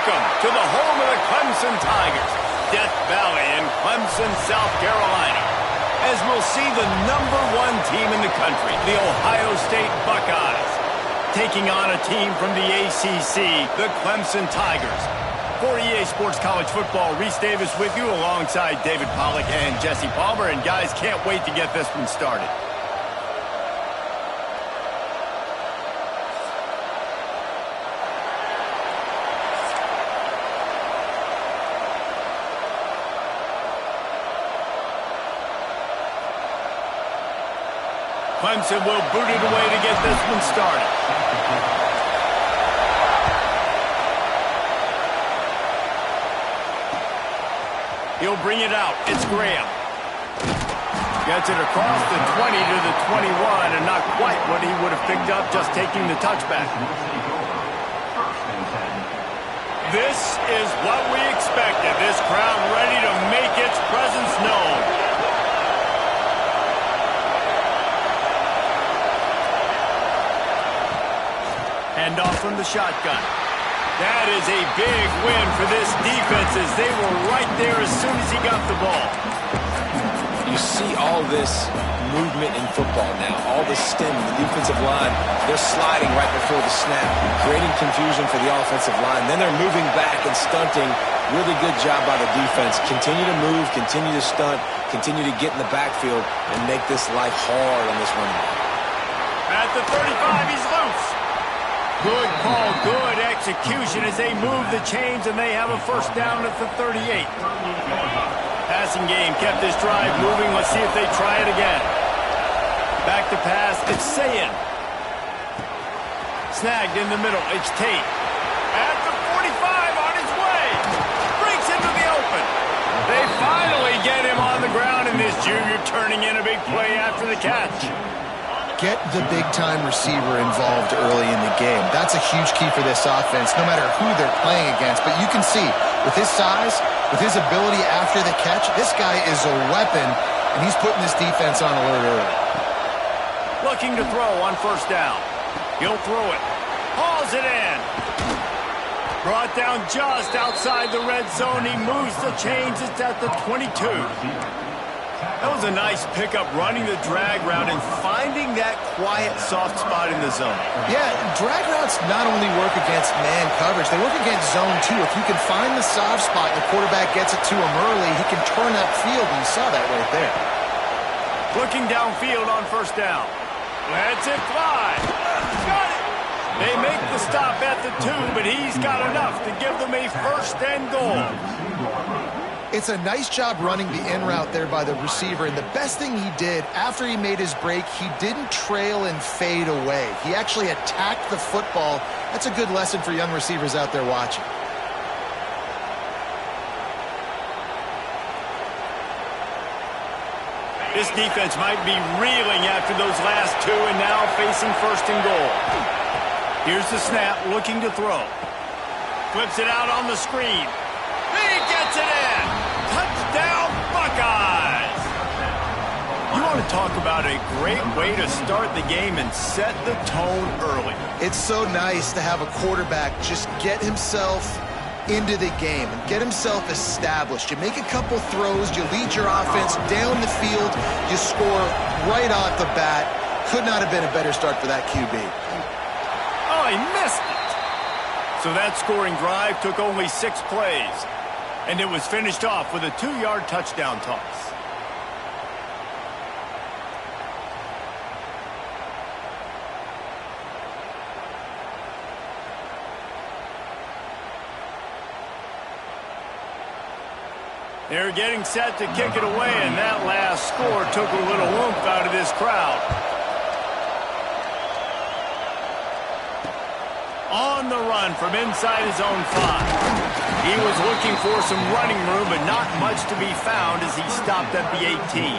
Welcome to the home of the Clemson Tigers, Death Valley in Clemson, South Carolina. As we'll see the #1 team in the country, the Ohio State Buckeyes, taking on a team from the ACC, the Clemson Tigers. For EA Sports College Football, Reese Davis with you alongside David Pollack and Jesse Palmer. And guys, can't wait to get this one started. Clemson will boot it away to get this one started. He'll bring it out. It's Graham. Gets it across the 20 to the 21, and not quite what he would have picked up just taking the touchback. This is what we expected. This crowd ready to make its presence known. Handoff from the shotgun. That is a big win for this defense as they were right there as soon as he got the ball. You see all this movement in football now. All the stem, the defensive line, they're sliding right before the snap, creating confusion for the offensive line. Then they're moving back and stunting. Really good job by the defense. Continue to move, continue to stunt, continue to get in the backfield and make this life hard on this running back. At the 35, he's loose. Good call, good execution as they move the chains, and they have a first down at the 38. Passing game kept this drive moving. Let's see if they try it again. Back to pass. It's Sayin. Snagged in the middle. It's Tate. At the 45 on his way. Breaks into the open. They finally get him on the ground, and this junior turning in a big play after the catch. Get the big-time receiver involved early in the game. That's a huge key for this offense, no matter who they're playing against. But you can see, with his size, with his ability after the catch, this guy is a weapon, and he's putting this defense on alert early. Looking to throw on first down. He'll throw it. Hauls it in. Brought down just outside the red zone. He moves the chains. It's at the 22. That was a nice pickup, running the drag route and finding that quiet, soft spot in the zone. Yeah, drag routes not only work against man coverage, they work against zone too. If you can find the soft spot and the quarterback gets it to him early, he can turn that field, and you saw that right there. Looking downfield on first down. Lets it fly. Got it. They make the stop at the 2, but he's got enough to give them a first and goal. It's a nice job running the in route there by the receiver, and the best thing he did after he made his break, he didn't trail and fade away. He actually attacked the football. That's a good lesson for young receivers out there watching. This defense might be reeling after those last 2 and now facing first and goal. Here's the snap, looking to throw. Flips it out on the screen. He gets it in. Touchdown, Buckeyes. You want to talk about a great way to start the game and set the tone early. It's so nice to have a quarterback just get himself into the game and get himself established. You make a couple throws, you lead your offense down the field, you score right off the bat. Could not have been a better start for that QB. Oh, he missed it. So that scoring drive took only 6 plays. And it was finished off with a 2-yard touchdown toss. They're getting set to kick it away, and that last score took a little oomph out of this crowd. On the run from inside his own 5. He was looking for some running room, but not much to be found as he stopped at the 18.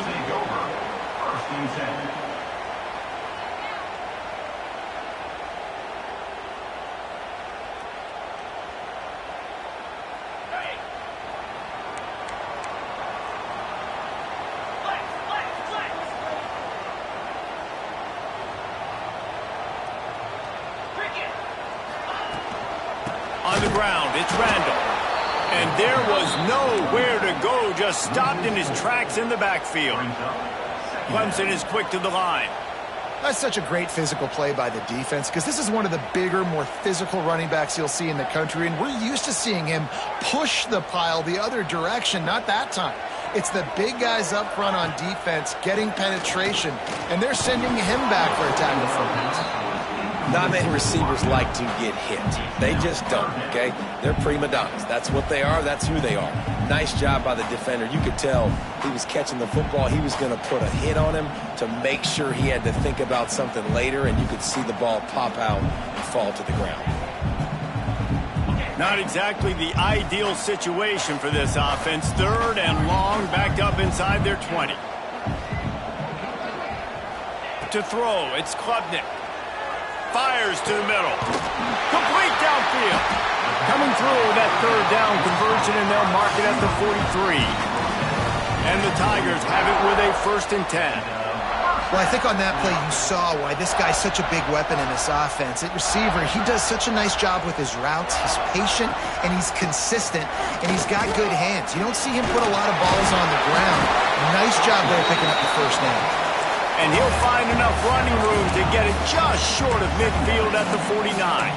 On on the ground. It's Randall. And there was nowhere to go, just stopped in his tracks in the backfield. Clemson is quick to the line. That's such a great physical play by the defense because this is one of the bigger, more physical running backs you'll see in the country, and we're used to seeing him push the pile the other direction, not that time. It's the big guys up front on defense getting penetration, and they're sending him back for a tackle for it. Not many receivers like to get hit. They just don't, okay? They're prima donnas. That's what they are. That's who they are. Nice job by the defender. You could tell he was catching the football. He was going to put a hit on him to make sure he had to think about something later, and you could see the ball pop out and fall to the ground. Not exactly the ideal situation for this offense. 3rd and long, backed up inside their 20. To throw, it's Klubnik. Fires to the middle. Complete downfield. Coming through that 3rd down conversion, and they'll mark it at the 43. And the Tigers have it with a 1st and 10. Well, I think on that play you saw why this guy's such a big weapon in this offense. At receiver, he does such a nice job with his routes. He's patient, and he's consistent, and he's got good hands. You don't see him put a lot of balls on the ground. Nice job there picking up the 1st down. And he'll find enough running room to get it just short of midfield at the 49.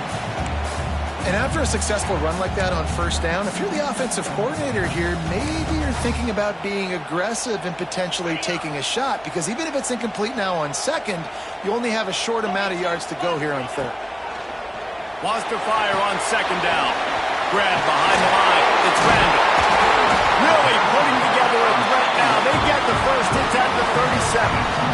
And after a successful run like that on 1st down, if you're the offensive coordinator here, maybe you're thinking about being aggressive and potentially taking a shot, because even if it's incomplete now on 2nd, you only have a short amount of yards to go here on 3rd. Wants to fire on 2nd down. Grab behind the line. It's Randall. Really putting together a threat now. They get the 1st. It's at the 37.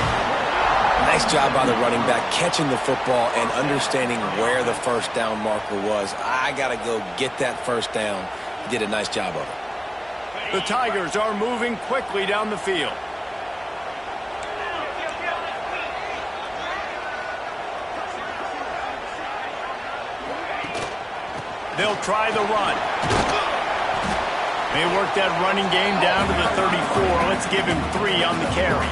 Nice job by the running back catching the football and understanding where the 1st down marker was. I got to go get that 1st down. He did a nice job of it. The Tigers are moving quickly down the field. They'll try the run. They work that running game down to the 34. Let's give him 3 on the carry.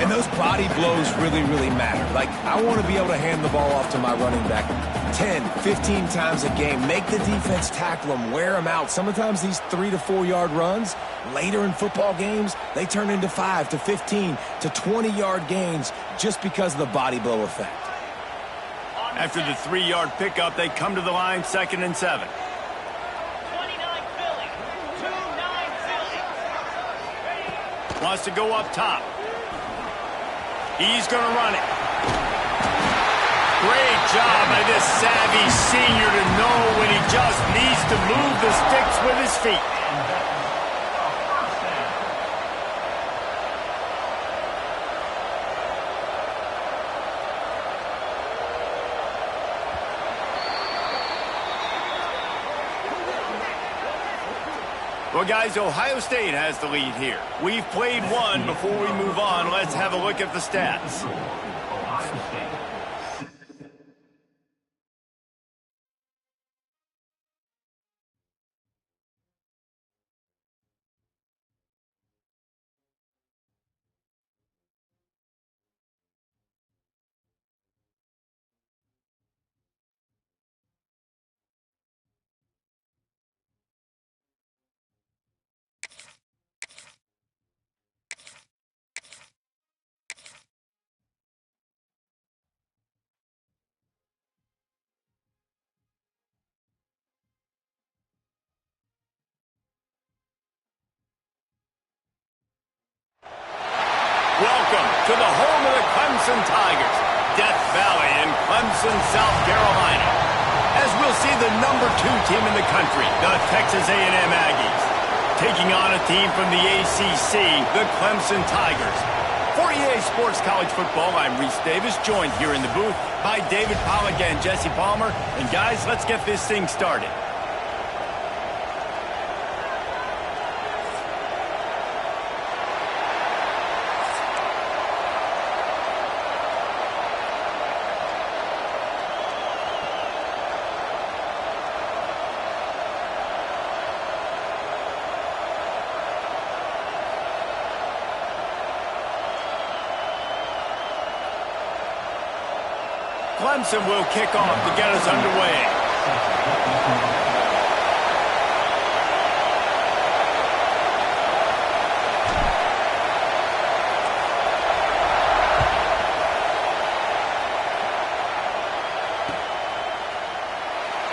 And those body blows really, really matter. Like, I want to be able to hand the ball off to my running back 10, 15 times a game. Make the defense tackle them, wear them out. Sometimes these 3 to 4 yard runs, later in football games, they turn into 5 to 15 to 20 yard gains just because of the body blow effect. After the 3 yard pickup, they come to the line, 2nd and 7. Wants to go up top. He's going to run it. Great job by this savvy senior to know when he just needs to move the sticks with his feet. Well, guys, Ohio State has the lead here. We've played one. Before we move on, let's have a look at the stats. Welcome to the home of the Clemson Tigers, Death Valley in Clemson, South Carolina. As we'll see the number 2 team in the country, the Texas A&M Aggies, taking on a team from the ACC, the Clemson Tigers. For EA Sports College Football, I'm Reese Davis, joined here in the booth by David Pollack and Jesse Palmer. And guys, let's get this thing started. Clemson will kick off to get us underway.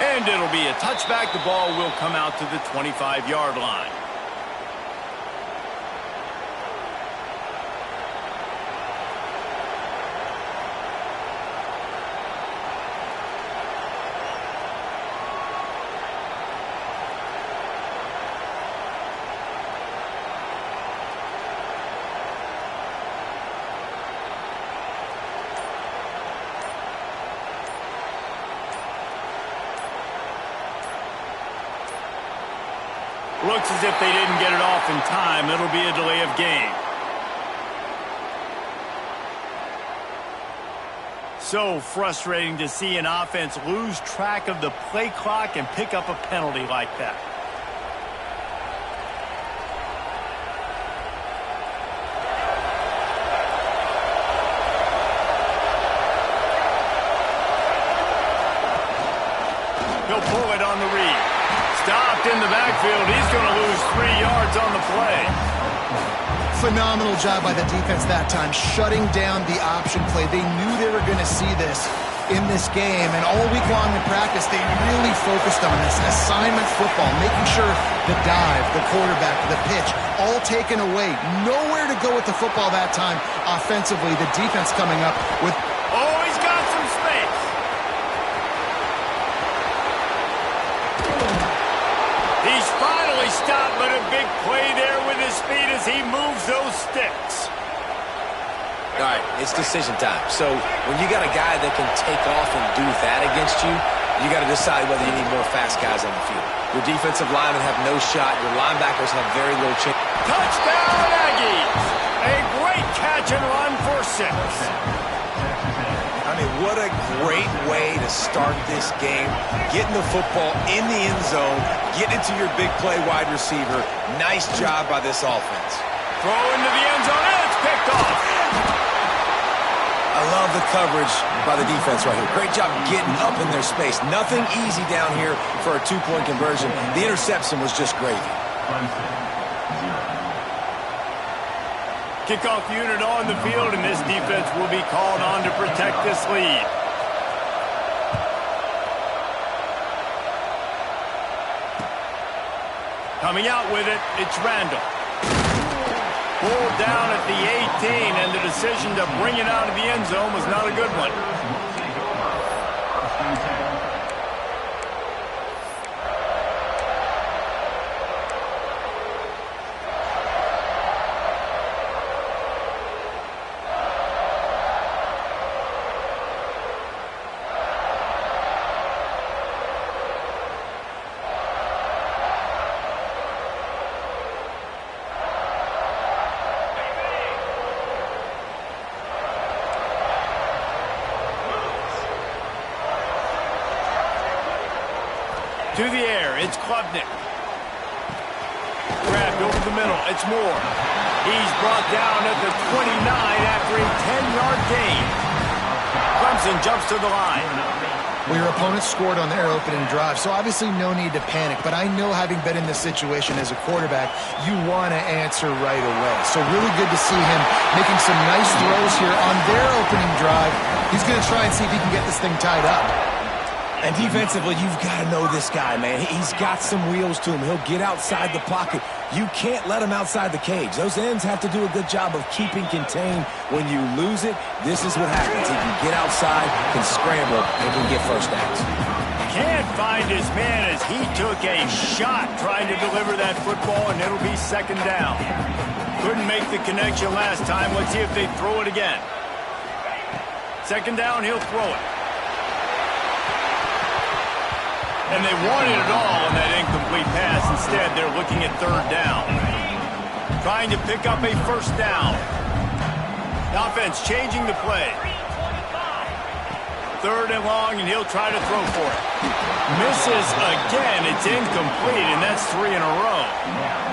And it'll be a touchback. The ball will come out to the 25-yard line. Looks as if they didn't get it off in time. It'll be a delay of game. So frustrating to see an offense lose track of the play clock and pick up a penalty like that. He'll pull it on the read. Stopped in the backfield. He's going to lose 3 yards on the play. Phenomenal job by the defense that time, shutting down the option play. They knew they were going to see this in this game, and all week long in practice, they really focused on this assignment football, making sure the dive, the quarterback, the pitch, all taken away. Nowhere to go with the football that time offensively. The defense coming up with... Oh, he's got some space. He's finally stopped, but a big play there with his speed as he moves those sticks. All right, it's decision time. So when you got a guy that can take off and do that against you, you got to decide whether you need more fast guys on the field. Your defensive linemen have no shot. Your linebackers have very little chance. Touchdown, Aggies! A great catch and run for 6. I mean, what a great way to start this game. Getting the football in the end zone, getting it to your big play wide receiver. Nice job by this offense. Throw into the end zone, and it's picked off. I love the coverage by the defense right here. Great job getting up in their space. Nothing easy down here for a 2-point conversion. The interception was just gravy. Kickoff unit on the field, and this defense will be called on to protect this lead. Coming out with it, it's Randall. Pulled down at the 18, and the decision to bring it out of the end zone was not a good one. To the air, it's Klubnik. Grabbed over the middle, it's Moore. He's brought down at the 29 after a 10-yard gain. Clemson jumps to the line. Well, your opponent scored on their opening drive, so obviously no need to panic. But I know, having been in this situation as a quarterback, you want to answer right away. So really good to see him making some nice throws here on their opening drive. He's going to try and see if he can get this thing tied up. And defensively, you've got to know this guy, man. He's got some wheels to him. He'll get outside the pocket. You can't let him outside the cage. Those ends have to do a good job of keeping contained. When you lose it, this is what happens. He can get outside, can scramble, and can get first downs. Can't find his man as he took a shot trying to deliver that football, and it'll be second down. Couldn't make the connection last time. Let's see if they throw it again. Second down, he'll throw it. And they wanted it all on that incomplete pass. Instead, they're looking at third down. Trying to pick up a first down. The offense changing the play. Third and long, and he'll try to throw for it. Misses again. It's incomplete, and that's 3 in a row.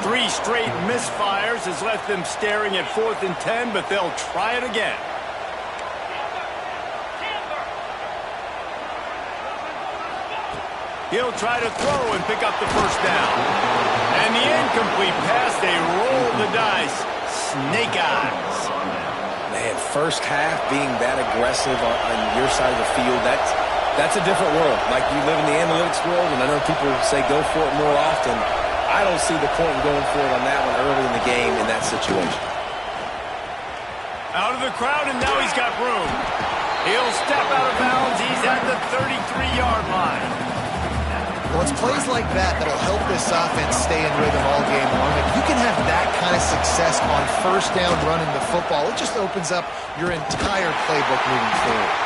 3 straight misfires has left them staring at 4th and 10, but they'll try it again. He'll try to throw and pick up the first down. And the incomplete pass, they roll the dice. Snake eyes. Man, first half being that aggressive on your side of the field, That's a different world. Like, you live in the analytics world, and I know people say go for it more often. I don't see the point in going for it on that one early in the game in that situation. Out of the crowd, and now he's got room. He'll step out of bounds. He's at the 33-yard line. Well, it's plays like that that'll help this offense stay in rhythm all game long. If you can have that kind of success on first down running the football, it just opens up your entire playbook moving forward.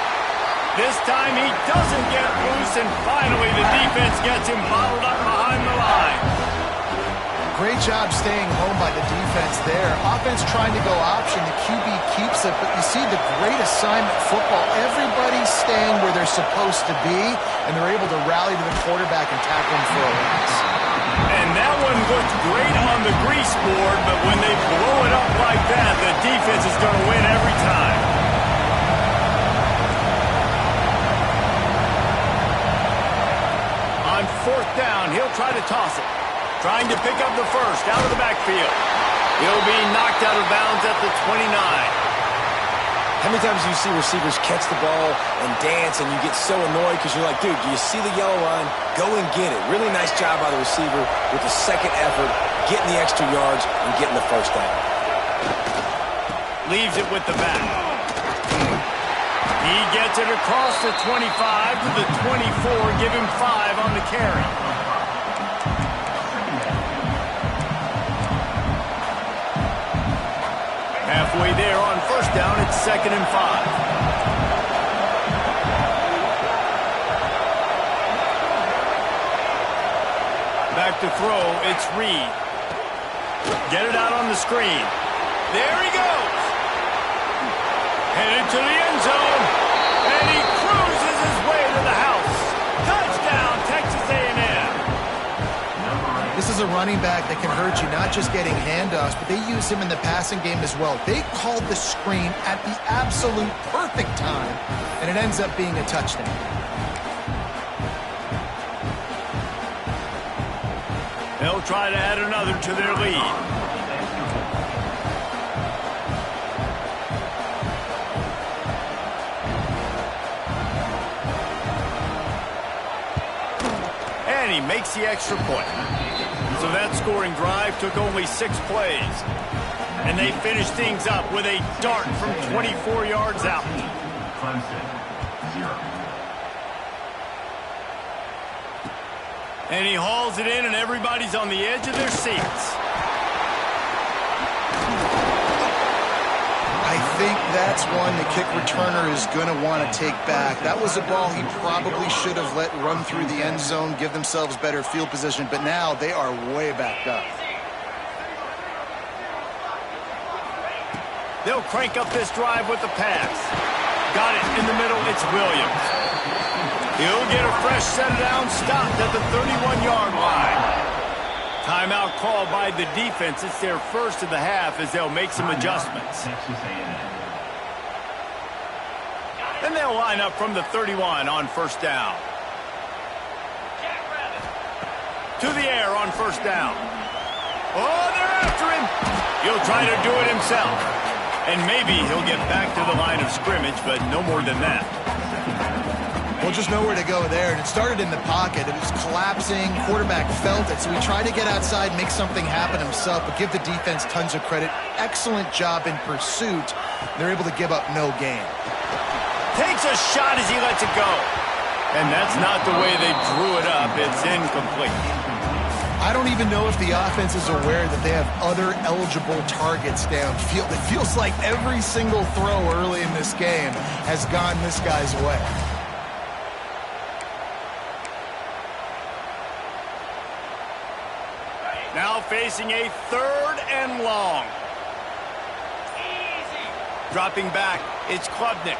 This time he doesn't get loose, and finally the defense gets him bottled up behind the line. Great job staying home by the defense there. Offense trying to go option. The QB keeps it, but you see the great assignment football. Everybody's staying where they're supposed to be, and they're able to rally to the quarterback and tackle him for a loss. And that one looked great on the grease board, but when they blow it up like that, the defense is going to win every time. On fourth down, he'll try to toss it. Trying to pick up the first out of the backfield. He'll be knocked out of bounds at the 29. How many times do you see receivers catch the ball and dance, and you get so annoyed because you're like, dude, do you see the yellow line? Go and get it. Really nice job by the receiver with the second effort, getting the extra yards and getting the first down. Leaves it with the back. He gets it across the 25 to the 24. Give him 5 on the carry. Halfway there on first down, it's 2nd and 5. Back to throw, it's Reed. Get it out on the screen. There he goes. Headed to the end zone, and he cruises his way to the house. Touchdown, Texas A&M. This is a running back that can hurt you, not just getting handoffs, but they use him in the passing game as well. They called the screen at the absolute perfect time, and it ends up being a touchdown. They'll try to add another to their lead. And he makes the extra point. So that scoring drive took only 6 plays. And they finished things up with a dart from 24 yards out. Clemson, 0. And he hauls it in, and everybody's on the edge of their seats. I think that's one the kick returner is going to want to take back. That was a ball he probably should have let run through the end zone, give themselves better field position, but now they are way backed up. They'll crank up this drive with the pass. Got it in the middle, it's Williams. He'll get a fresh set down, stopped at the 31-yard line. Timeout called by the defense. It's their first of the half as they'll make some adjustments. And they'll line up from the 31 on first down. To the air on first down. Oh, they're after him. He'll try to do it himself. And maybe he'll get back to the line of scrimmage, but no more than that. Well, just nowhere to go there, and it started in the pocket. It was collapsing. Quarterback felt it, so he tried to get outside, make something happen himself, but give the defense tons of credit. Excellent job in pursuit. They're able to give up no gain. Takes a shot as he lets it go. And that's not the way they drew it up. It's incomplete. I don't even know if the offense is aware that they have other eligible targets downfield. It feels like every single throw early in this game has gone this guy's way. Now facing a 3rd and long. Dropping back, it's Klubnik.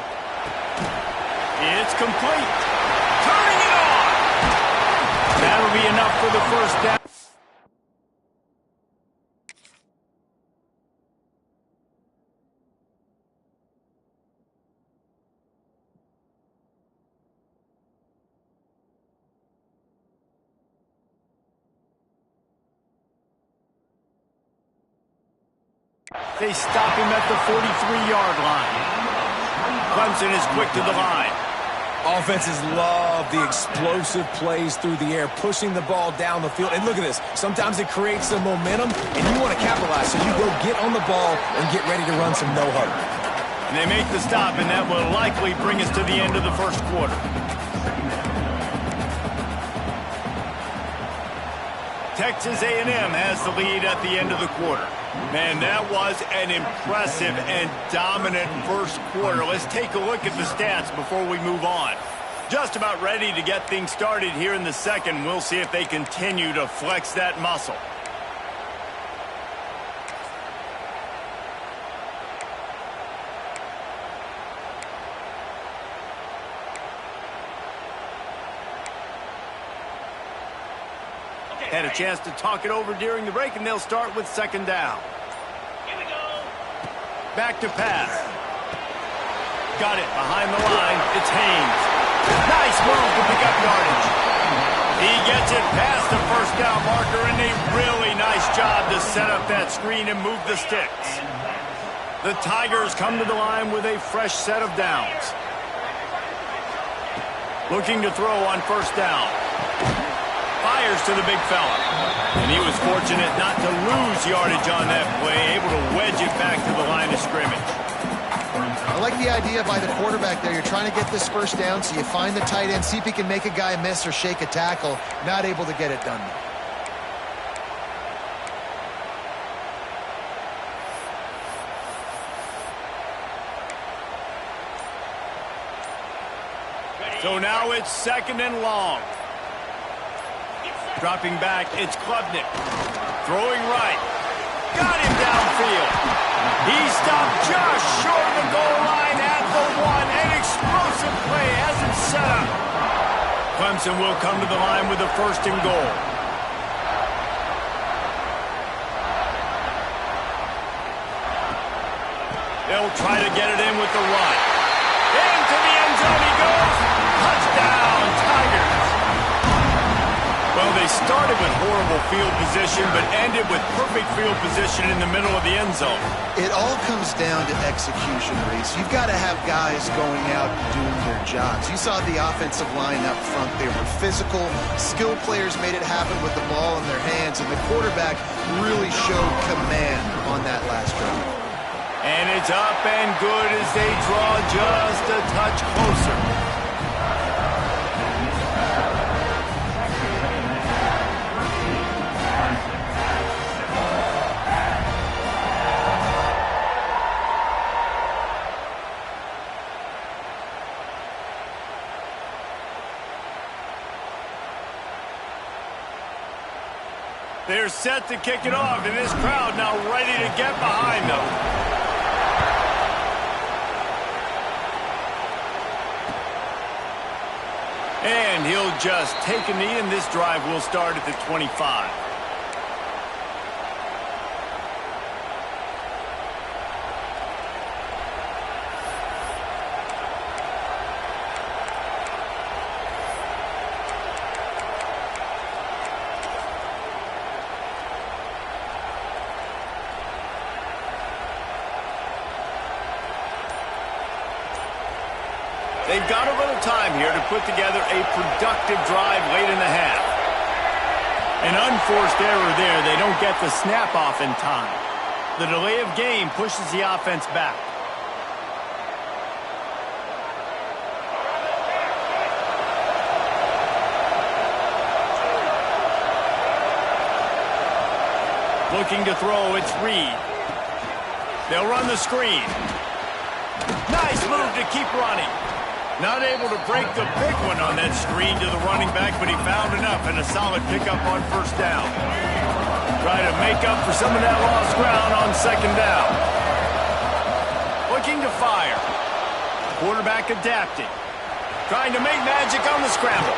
It's complete. Turning it on. That'll be enough for the first down. They stop him at the 43-yard line. Clemson is quick to the line. Offenses love the explosive plays through the air, pushing the ball down the field. And look at this. Sometimes it creates some momentum, and you want to capitalize. So you go get on the ball and get ready to run some no-huddle. And they make the stop, and that will likely bring us to the end of the first quarter. Texas A&M has the lead at the end of the quarter. Man, that was an impressive and dominant first quarter. Let's take a look at the stats before we move on. Just about ready to get things started here in the second. We'll see if they continue to flex that muscle. Had a chance to talk it over during the break, and they'll start with second down. Here we go. Back to pass. Got it behind the line. It's Haynes. Nice move to pick up yardage. He gets it past the first down marker, and a really nice job to set up that screen and move the sticks. The Tigers come to the line with a fresh set of downs. Looking to throw on first down. Fires to the big fella. And he was fortunate not to lose yardage on that play, able to wedge it back to the line of scrimmage. I like the idea by the quarterback there. You're trying to get this first down, so you find the tight end, see if he can make a guy miss or shake a tackle. Not able to get it done. So now it's second and long. Dropping back, it's Klubnik. Throwing right. Got him downfield. He stopped just short of the goal line at the one. An explosive play has him set up. Clemson will come to the line with a first and goal. They'll try to get it in with the run. Into the end zone he goes. Touchdown, Tigers. Well, they started with horrible field position, but ended with perfect field position in the middle of the end zone. It all comes down to execution, Reese. You've got to have guys going out and doing their jobs. You saw the offensive line up front. They were physical. Skilled players made it happen with the ball in their hands, and the quarterback really showed command on that last drive. And it's up and good as they draw just a touch closer. They're set to kick it off, and this crowd now ready to get behind them. And he'll just take a knee, and this drive will start at the 25. They've got a little time here to put together a productive drive late in the half. An unforced error there. They don't get the snap off in time. The delay of game pushes the offense back. Looking to throw, it's Reed. They'll run the screen. Nice move to keep running. Not able to break the big one on that screen to the running back, but he found enough and a solid pickup on first down. Try to make up for some of that lost ground on second down. Looking to fire. Quarterback adapting. Trying to make magic on the scramble.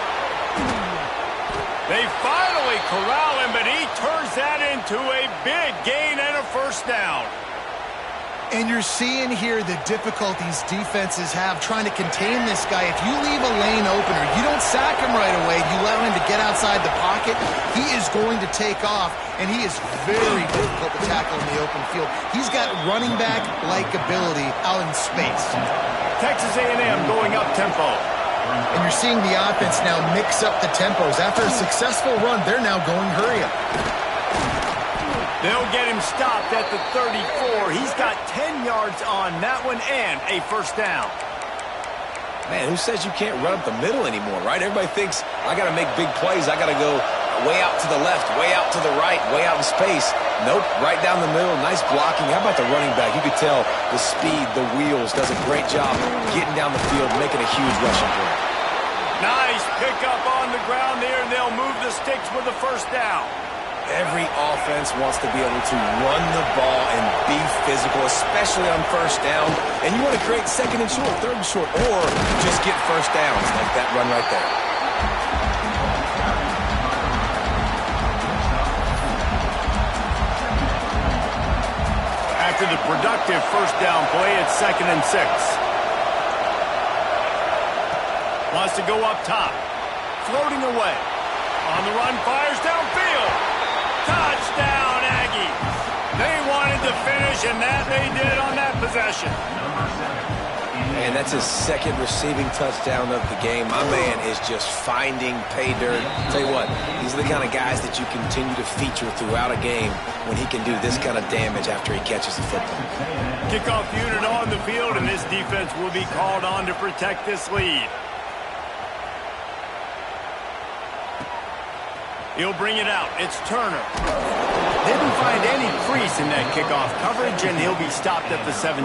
They finally corral him, but he turns that into a big gain and a first down. And you're seeing here the difficulties defenses have trying to contain this guy. If you leave a lane open or you don't sack him right away, you allow him to get outside the pocket, he is going to take off, and he is very difficult to tackle in the open field. He's got running back-like ability out in space. Texas A&M going up tempo. You're seeing the offense now mix up the tempos. After a successful run, they're now going hurry up. They'll get him stopped at the 34. He's got 10 yards on that one and a first down. Man, who says you can't run up the middle anymore, right? Everybody thinks, I got to make big plays. I got to go way out to the left, way out to the right, way out in space. Nope, right down the middle. Nice blocking. How about the running back? You could tell the speed, the wheels, does a great job getting down the field, making a huge rushing play. Nice pickup on the ground there, and they'll move the sticks with the first down. Every offense wants to be able to run the ball and be physical, especially on first down. And you want to create second and short, third and short, or just get first downs like that run right there. After the productive first down play, it's 2nd and 6. Wants to go up top. Floating away. On the run, fires downfield. Touchdown, Aggies. They wanted to finish, and that they did on that possession. And that's his second receiving touchdown of the game. My man is just finding pay dirt. Tell you what, these are the kind of guys that you continue to feature throughout a game when he can do this kind of damage after he catches the football. Kickoff unit on the field, and this defense will be called on to protect this lead. He'll bring it out. It's Turner. Didn't find any crease in that kickoff coverage, and he'll be stopped at the 17.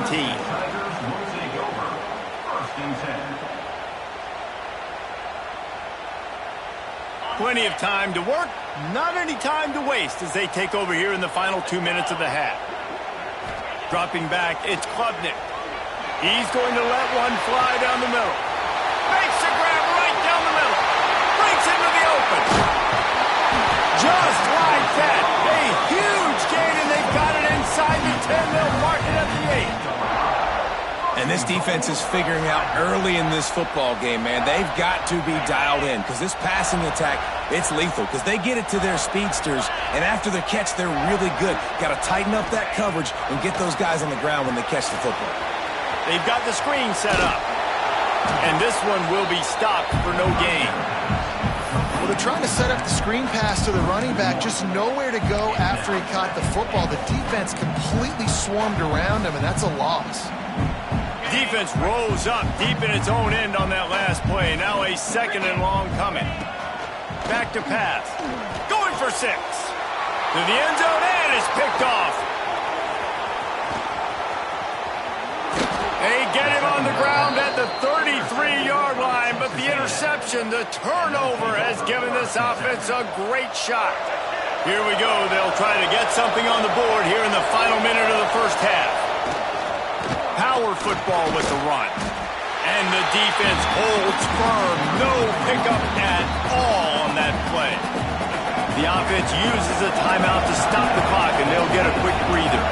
Plenty of time to work, not any time to waste as they take over here in the final 2 minutes of the half. Dropping back, it's Klubnik. He's going to let one fly down the middle. Makes a grab right down the middle. Breaks into the open. Just like that. A huge gain, and they've got it inside the 10. They'll mark it at the 8. And this defense is figuring out early in this football game, man, they've got to be dialed in because this passing attack, it's lethal because they get it to their speedsters, and after the catch, they're really good. Got to tighten up that coverage and get those guys on the ground when they catch the football. They've got the screen set up, and this one will be stopped for no gain. Well, they're trying to set up the screen pass to the running back, just nowhere to go after he caught the football. The defense completely swarmed around him, and that's a loss. Defense rose up deep in its own end on that last play. Now a 2nd and long coming. Back to pass. Going for 6. To the end zone, and it's picked off. They get him on the ground at the 33-yard line, but the interception, the turnover, has given this offense a great shot. Here we go. They'll try to get something on the board here in the final minute of the first half. Power football with the run. And the defense holds firm. No pickup at all on that play. The offense uses a timeout to stop the clock, and they'll get a quick breather.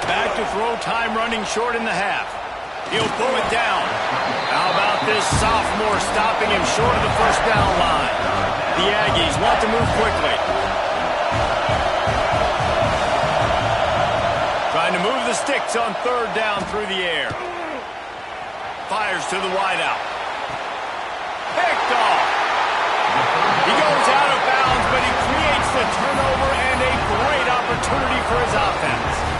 Back to throw, time running short in the half. He'll pull it down. How about this sophomore stopping him short of the first down line? The Aggies want to move quickly. Trying to move the sticks on 3rd down through the air. Fires to the wideout. Picked off. He goes out of bounds, but he creates the turnover and a great opportunity for his offense.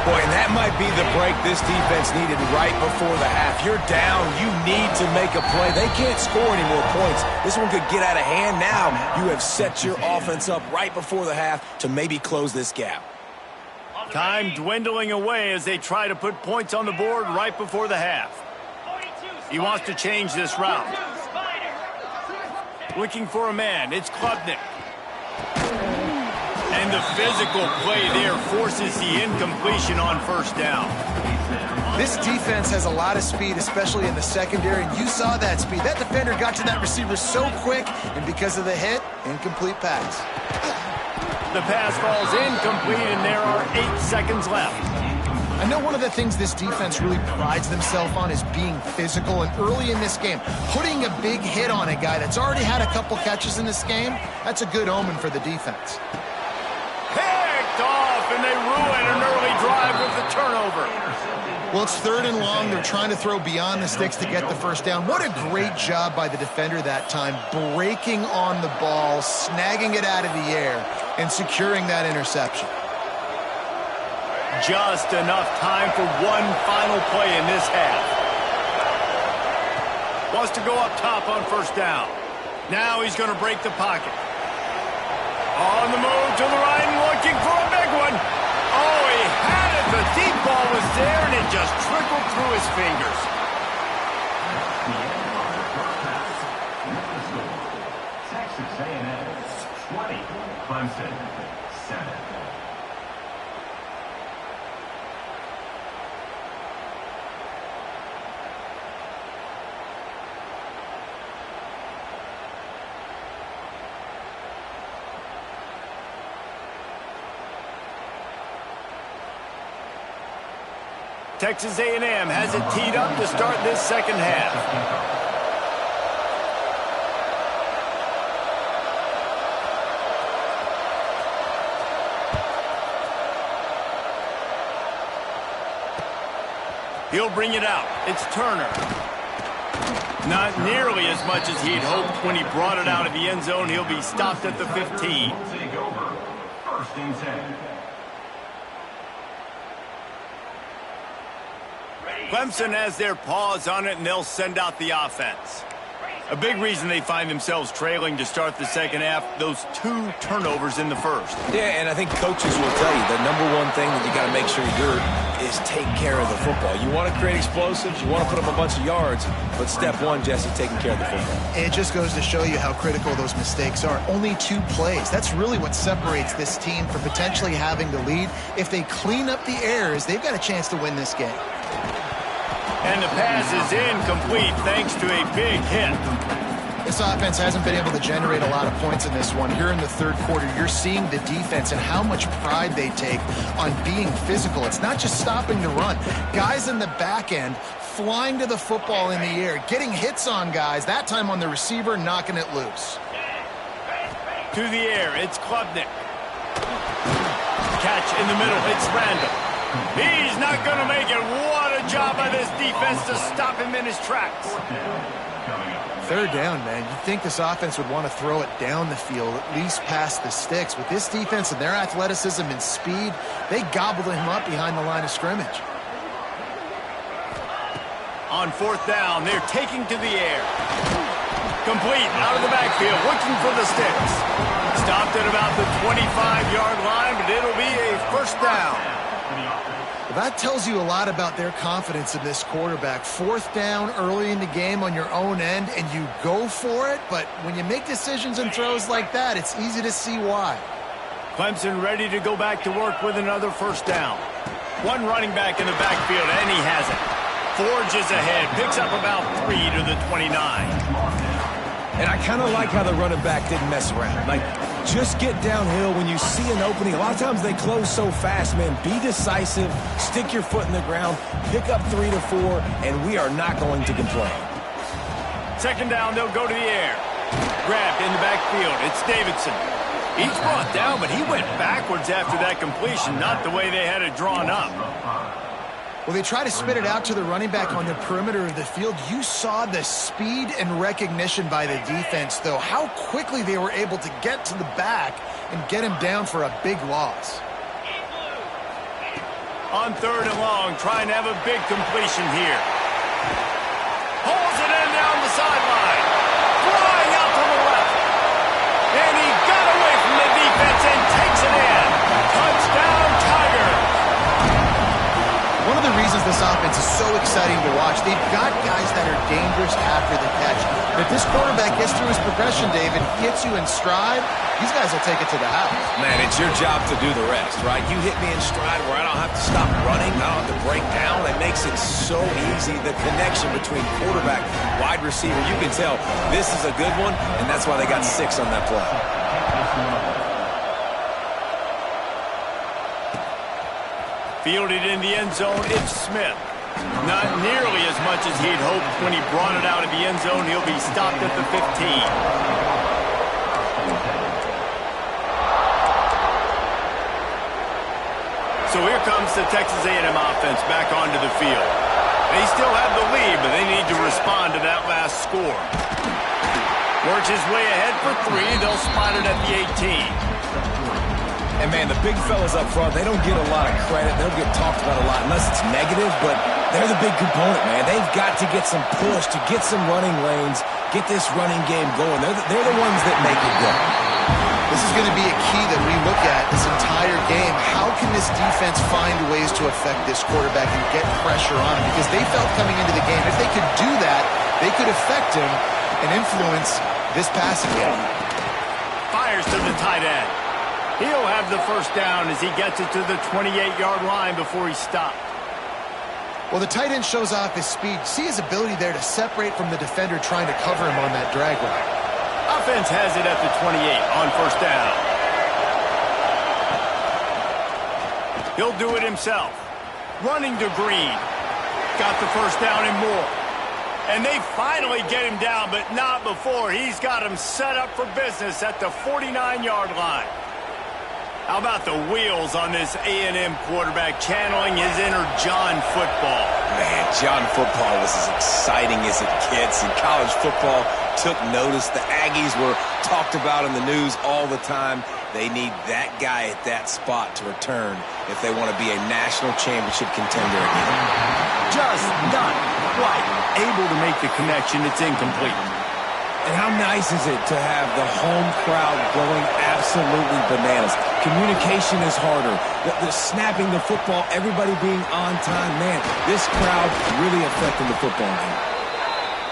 Boy, and that might be the break this defense needed right before the half. You're down. You need to make a play. They can't score any more points. This one could get out of hand now. You have set your offense up right before the half to maybe close this gap. Time dwindling away as they try to put points on the board right before the half. He wants to change this route. Looking for a man. It's Klubnik. And the physical play there forces the incompletion on first down. This defense has a lot of speed, especially in the secondary, and you saw that speed. That defender got to that receiver so quick, and because of the hit, incomplete pass. The pass falls incomplete, and there are 8 seconds left. I know one of the things this defense really prides themselves on is being physical, and early in this game, putting a big hit on a guy that's already had a couple catches in this game, that's a good omen for the defense. Hit! and they ruin an early drive with the turnover. Well, it's 3rd and long. They're trying to throw beyond the sticks to get the first down. What a great job by the defender that time, breaking on the ball, snagging it out of the air, and securing that interception. Just enough time for one final play in this half. Wants to go up top on first down. Now he's going to break the pocket. On the move to the right and looking for a big one. Oh, he had it. The deep ball was there, and it just trickled through his fingers. Texas A&M 20, Clemson 7. Texas A&M has it teed up to start this second half. He'll bring it out. It's Turner. Not nearly as much as he'd hoped when he brought it out of the end zone. He'll be stopped at the 15. Take over. 1st and 10. Clemson has their paws on it, and they'll send out the offense. A big reason they find themselves trailing to start the second half, those 2 turnovers in the first. Yeah, and I think coaches will tell you the number one thing that you got to make sure you do is take care of the football. You want to create explosives, you want to put up a bunch of yards, but step one, Jesse, taking care of the football. It just goes to show you how critical those mistakes are. Only 2 plays. That's really what separates this team from potentially having the lead. If they clean up the errors, they've got a chance to win this game. And the pass is incomplete thanks to a big hit. This offense hasn't been able to generate a lot of points in this one. Here in the 3rd quarter, you're seeing the defense and how much pride they take on being physical. It's not just stopping the run. Guys in the back end flying to the football in the air, getting hits on guys, that time on the receiver, knocking it loose. To the air, it's Klubnik. Catch in the middle, it's Randall. He's not going to make it. What a job by this defense to stop him in his tracks. 3rd down, man. You'd think this offense would want to throw it down the field, at least past the sticks. With this defense and their athleticism and speed, they gobbled him up behind the line of scrimmage. On 4th down, they're taking to the air. Complete, out of the backfield, looking for the sticks. Stopped at about the 25-yard line, but it'll be a 1st down. Well, that tells you a lot about their confidence in this quarterback. 4th down early in the game on your own end, and you go for it, but when you make decisions and throws like that, it's easy to see why. Clemson ready to go back to work with another 1st down. One running back in the backfield, and he has it. Forges ahead, picks up about 3 to the 29. And I kind of like how the running back didn't mess around. Like, just get downhill when you see an opening. A lot of times they close so fast, man. Be decisive, stick your foot in the ground, pick up 3 to 4, and we are not going to complain. 2nd down, they'll go to the air. Grabbed in the backfield, it's Davidson. He's brought down, but he went backwards after that completion, not the way they had it drawn up. Well, they try to spit it out to the running back on the perimeter of the field. You saw the speed and recognition by the defense, though. How quickly they were able to get to the back and get him down for a big loss. On 3rd and long, trying to have a big completion here. Pulls it in down the sideline. Flying out to the left. And he got away from the defense and takes it in. Touchdown, Tiger. One of the reasons this offense is so exciting to watch, they've got guys that are dangerous after the catch. If this quarterback gets through his progression, David, hits you in stride, these guys will take it to the house. Man, it's your job to do the rest, right? You hit me in stride where I don't have to stop running, I don't have to break down. It makes it so easy. The connection between quarterback, wide receiver, you can tell this is a good one, and that's why they got 6 on that play. Fielded in the end zone, it's Smith. Not nearly as much as he'd hoped when he brought it out of the end zone. He'll be stopped at the 15. So here comes the Texas A&M offense back onto the field. They still have the lead, but they need to respond to that last score. Works his way ahead for three. They'll spot it at the 18. And, man, the big fellas up front, they don't get a lot of credit. They don't get talked about a lot unless it's negative, but they're the big component, man. They've got to get some push, to get some running lanes, get this running game going. They're the ones that make it go. This is going to be a key that we look at this entire game. How can this defense find ways to affect this quarterback and get pressure on him? Because they felt coming into the game, if they could do that, they could affect him and influence this passing game. Fires to the tight end. He'll have the first down as he gets it to the 28-yard line before he stopped. Well, the tight end shows off his speed. See his ability there to separate from the defender trying to cover him on that drag route. Offense has it at the 28 on first down. He'll do it himself. Running to Green. Got the first down and more. And they finally get him down, but not before. He's got him set up for business at the 49-yard line. How about the wheels on this A&M quarterback channeling his inner John football? Man, John football was as exciting as it gets, and college football took notice. The Aggies were talked about in the news all the time. They need that guy at that spot to return if they want to be a national championship contender again. Just not quite able to make the connection. It's incomplete. And how nice is it to have the home crowd going absolutely bananas? Communication is harder. The snapping the football, everybody being on time. Man, this crowd really affecting the football game.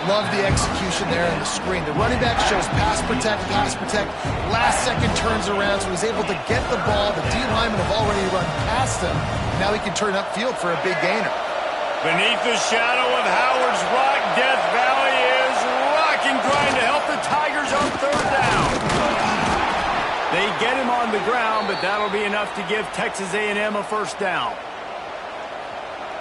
Love the execution there on the screen. The running back shows pass protect, pass protect. Last second turns around, so he's able to get the ball. The D linemen have already run past him. Now he can turn upfield for a big gainer. Beneath the shadow of Howard's Rock, Death Valley is rocking, trying to help the Tigers on third down. They get him on the ground, but that'll be enough to give Texas A&M a first down.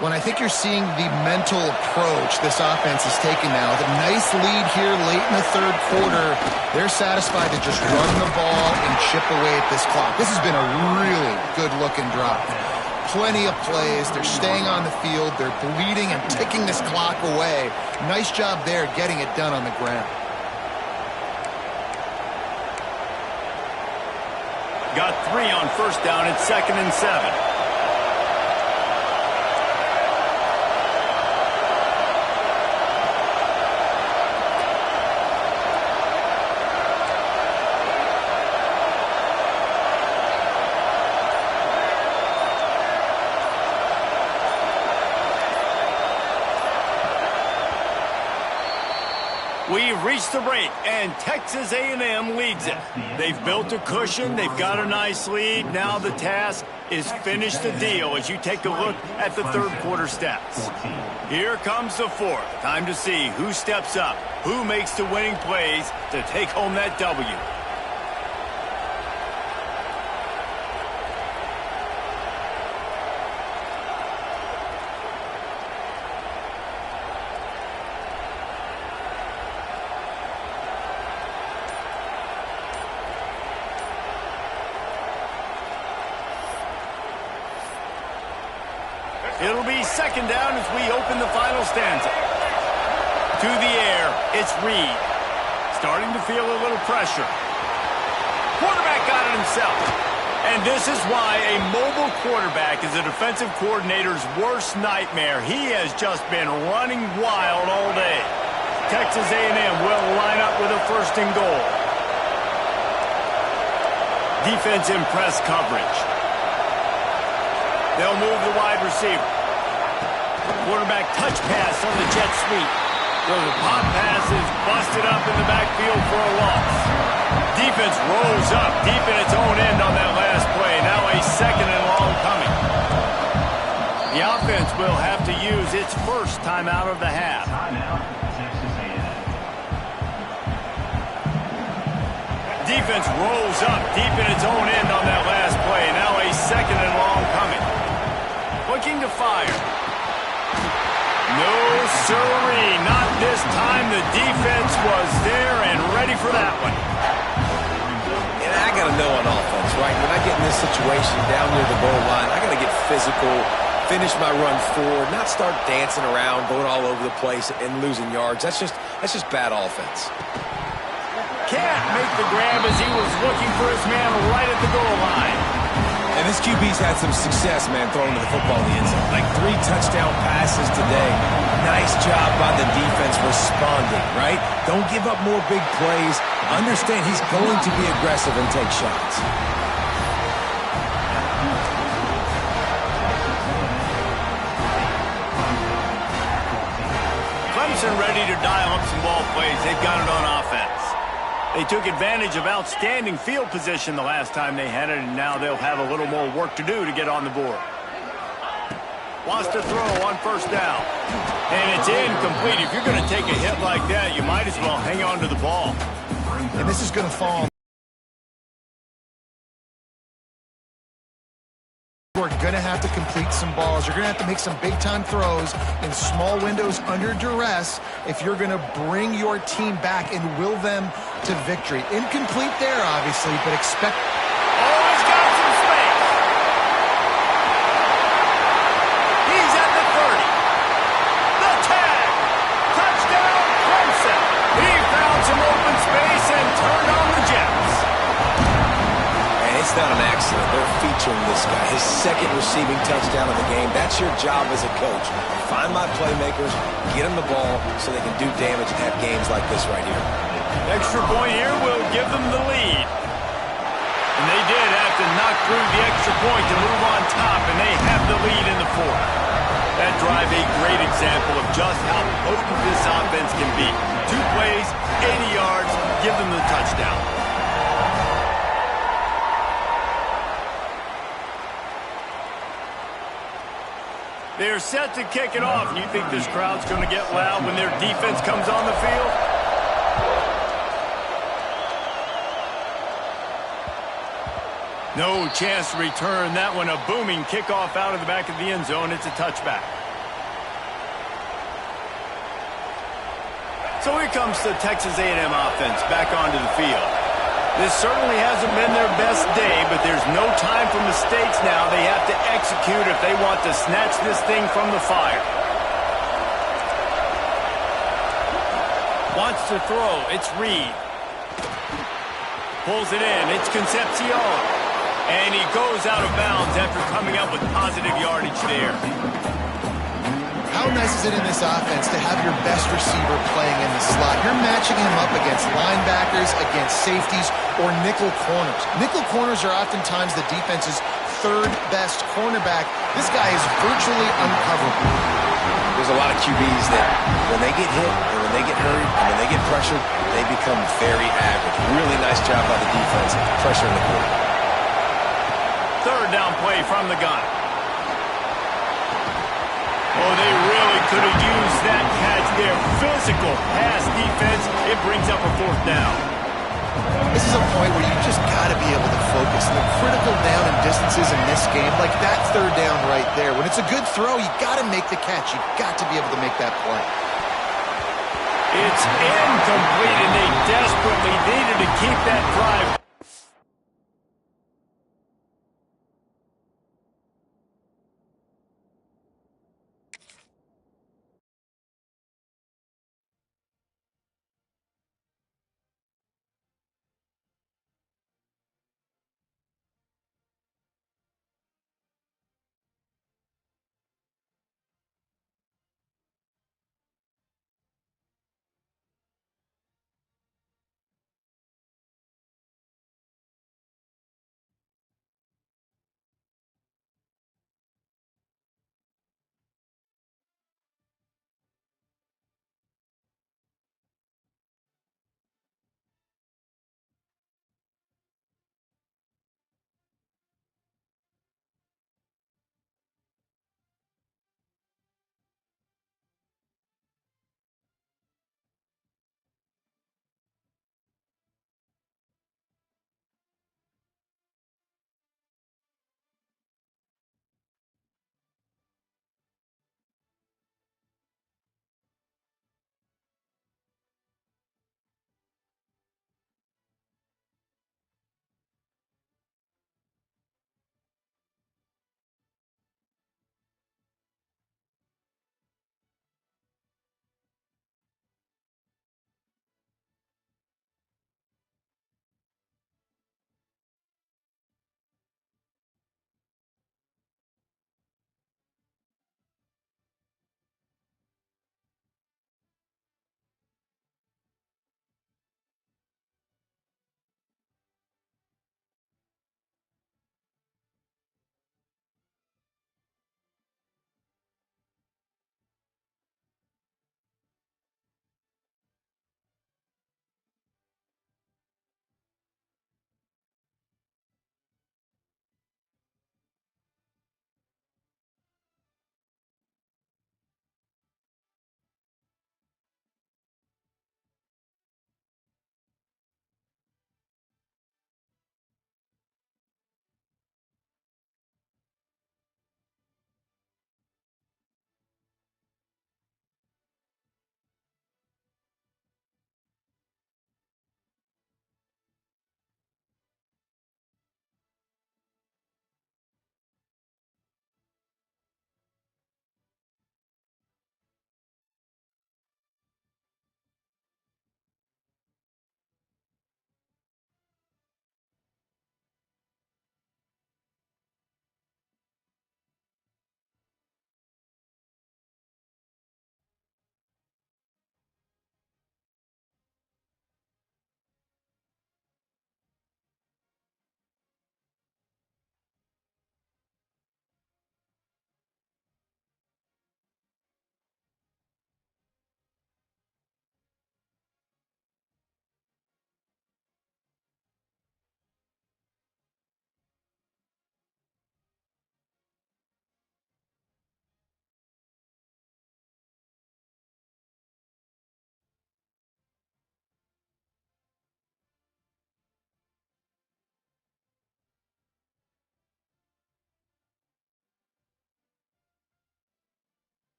When I think you're seeing the mental approach this offense is taking now, the nice lead here late in the third quarter, they're satisfied to just run the ball and chip away at this clock. This has been a really good-looking drive. Plenty of plays. They're staying on the field. They're bleeding and ticking this clock away. Nice job there getting it done on the ground. Got 3 on first down. It's 2nd and 7. We've reached the break, and Texas A&M leads it. They've built a cushion. They've got a nice lead. Now the task is finish the deal as you take a look at the third quarter stats. Here comes the fourth. Time to see who steps up, who makes the winning plays to take home that W. It'll be 2nd down as we open the final stanza. To the air, it's Reed. Starting to feel a little pressure. Quarterback got it himself. And this is why a mobile quarterback is a defensive coordinator's worst nightmare. He has just been running wild all day. Texas A&M will line up with a 1st and goal. Defense in press coverage. They'll move the wide receiver. Quarterback touch pass on the jet sweep. So the pop pass is busted up in the backfield for a loss. Defense rolls up deep in its own end on that last play. Now a 2nd and long coming. The offense will have to use its first timeout of the half. Timeout, Texas A&M. Defense rolls up deep in its own end on that last play. Now a 2nd and long coming. Looking to fire. No, sirree, not this time. The defense was there and ready for that one. And I got to know on offense, right? right. When I get in this situation down near the goal line, I got to get physical, finish my run forward, not start dancing around, going all over the place and losing yards. That's just bad offense. Can't make the grab as he was looking for his man right at the goal line. And this QB's had some success, man, throwing the football in the end zone. Like 3 touchdown passes today. Nice job by the defense responding, right? Don't give up more big plays. Understand he's going to be aggressive and take shots. Clemson ready to dial up some ball plays. They've got it on offense. They took advantage of outstanding field position the last time they had it, and now they'll have a little more work to do to get on the board. Wants to throw on first down. And it's incomplete. If you're going to take a hit like that, you might as well hang on to the ball. And this is going to fall. We're going to have to complete some balls. You're going to have to make some big-time throws in small windows under duress if you're going to bring your team back and will them to victory. Incomplete there, obviously, but expect... Oh, he's got some space. He's at the 30. The tag. Touchdown, Clemson. He found some open space and turned on the Jets. It's not an accident. They're featuring this guy. His second receiving touchdown of the game. That's your job as a coach. Find my playmakers, get them the ball so they can do damage and have games like this right here. Extra point here will give them the lead. And they did have to knock through the extra point to move on top, and they have the lead in the fourth. That drive a great example of just how potent this offense can be. 2 plays, 80 yards, give them the touchdown. They're set to kick it off. You think this crowd's going to get loud when their defense comes on the field? No chance to return that one. A booming kickoff out of the back of the end zone. It's a touchback. So here comes the Texas A&M offense back onto the field. This certainly hasn't been their best day, but there's no time for mistakes now. They have to execute if they want to snatch this thing from the fire. Wants to throw. It's Reed. Pulls it in. It's Concepcion. And he goes out of bounds after coming up with positive yardage there. How nice is it in this offense to have your best receiver playing in the slot? You're matching him up against linebackers, against safeties, or nickel corners. Nickel corners are oftentimes the defense's 3rd best cornerback. This guy is virtually uncoverable. There's a lot of QBs that when they get hit, and when they get hurried, and when they get pressured, they become very average. Really nice job by the defense, pressuring the quarterback. 3rd down play from the gun. Oh, they really could have used that catch there. Physical pass defense. It brings up a 4th down. This is a point where you just got to be able to focus. The critical down and distances in this game, like that 3rd down right there. When it's a good throw, you got to make the catch. You got to be able to make that play. It's incomplete, and they desperately needed to keep that drive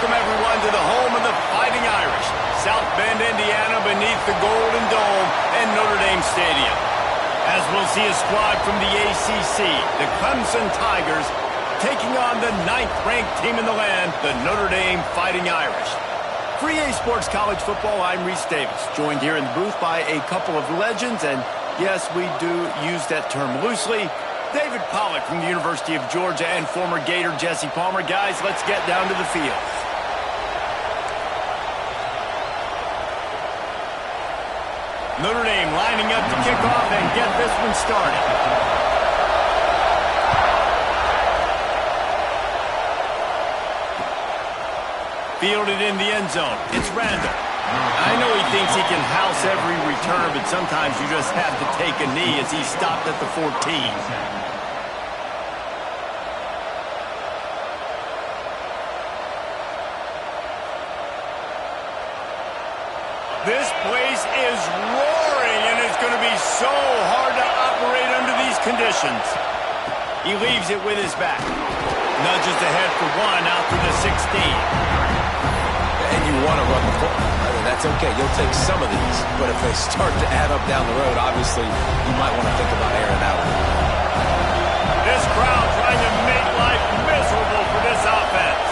Welcome, everyone, to the home of the Fighting Irish, South Bend, Indiana, beneath the Golden Dome and Notre Dame Stadium. As we'll see a squad from the ACC, the Clemson Tigers, taking on the 9th-ranked team in the land, the Notre Dame Fighting Irish. For EA Sports College Football, I'm Reese Davis, joined here in the booth by a couple of legends, and yes, we do use that term loosely. David Pollack from the University of Georgia and former Gator Jesse Palmer. Guys, let's get down to the field. Notre Dame lining up to kick off and get this one started. Fielded in the end zone. It's Randall. I know he thinks he can house every return, but sometimes you just have to take a knee as he stopped at the 14. This place is roaring, and it's going to be so hard to operate under these conditions. He leaves it with his back. Nudges ahead for one out to the 16. And you want to run the football. I mean, that's okay. You'll take some of these. But if they start to add up down the road, obviously, you might want to think about airing out. This crowd trying to make life miserable for this offense.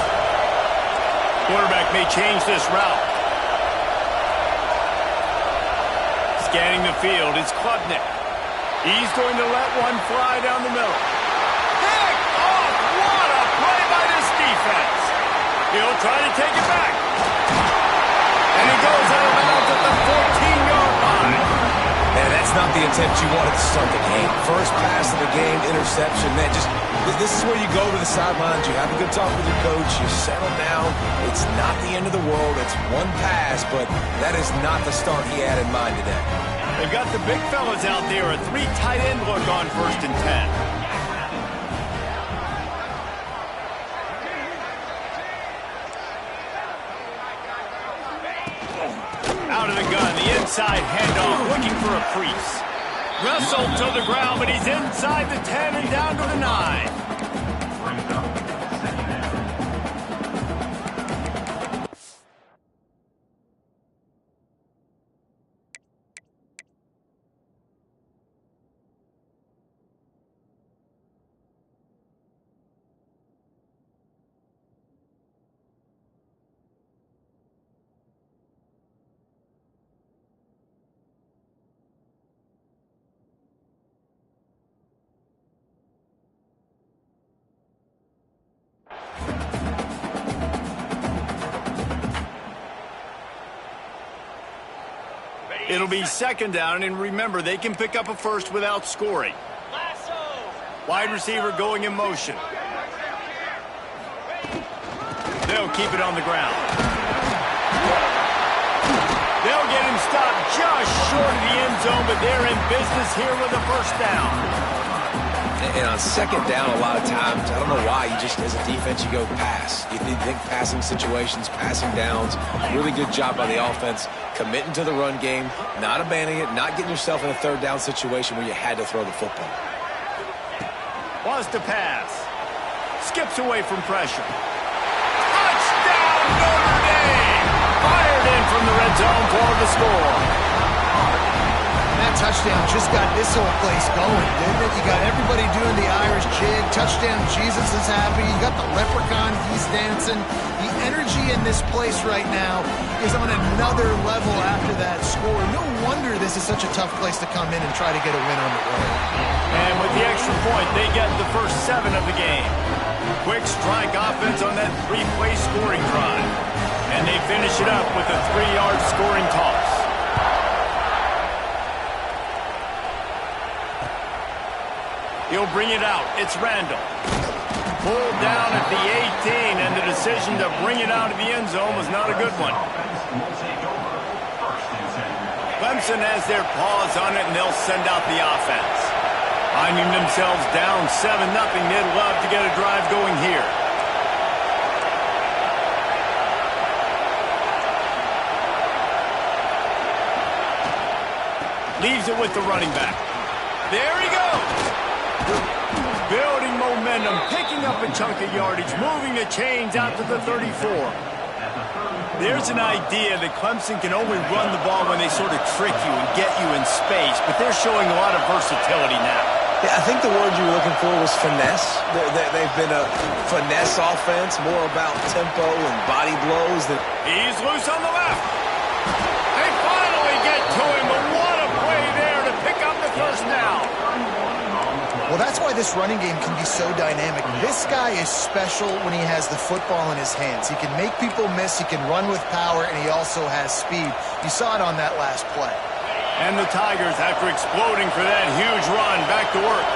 Quarterback may change this route. Scanning the field, it's Klubnik. He's going to let one fly down the middle. Pick off! What a play by this defense! He'll try to take it back. And he goes out of bounds at the 14-yard line. Man, that's not the intent you wanted to start the game. First pass of the game, interception. Man, this is where you go to the sidelines. You have a good talk with your coach. You settle down. It's not the end of the world. It's one pass, but that is not the start he had in mind today. They've got the big fellas out there. A 3 tight end look on 1st and 10. Out of the gun, the inside handoff, looking for a crease. Wrestled to the ground, but he's inside the 10 and down to the 9. It'll be 2nd down, and remember, they can pick up a first without scoring. Wide receiver going in motion. They'll keep it on the ground. They'll get him stopped just short of the end zone, but they're in business here with a 1st down. And on 2nd down, a lot of times, I don't know why, you just, as a defense, you go pass. You think passing situations, passing downs. Really good job by the offense, committing to the run game, not abandoning it, not getting yourself in a 3rd down situation where you had to throw the football. Wants to pass. Skips away from pressure. Touchdown, Notre Dame! Fired in from the red zone for the score. That touchdown just got this whole place going, didn't it? You got everybody doing the Irish jig. Touchdown, Jesus is happy. You got the leprechaun, he's dancing. The energy in this place right now is on another level after that score. No wonder this is such a tough place to come in and try to get a win on the road. And with the extra point, they get the first 7 of the game. Quick strike offense on that 3-play scoring drive. And they finish it up with a 3-yard scoring toss. He'll bring it out. It's Randall. Pulled down at the 18, and the decision to bring it out of the end zone was not a good one. Clemson has their paws on it, and they'll send out the offense. Finding themselves down 7-0, they'd love to get a drive going here. Leaves it with the running back. There he goes. Building momentum, picking up a chunk of yardage, moving the chains out to the 34. There's an idea that Clemson can only run the ball when they sort of trick you and get you in space, but they're showing a lot of versatility now. Yeah, I think the word you were looking for was finesse. They've been a finesse offense, more about tempo and body blows. He's loose on the left. They finally get to him, but what a play there to pick up the first down. Well, that's why this running game can be so dynamic. This guy is special when he has the football in his hands. He can make people miss, he can run with power, and he also has speed. You saw it on that last play. And the Tigers, after exploding for that huge run, back to work.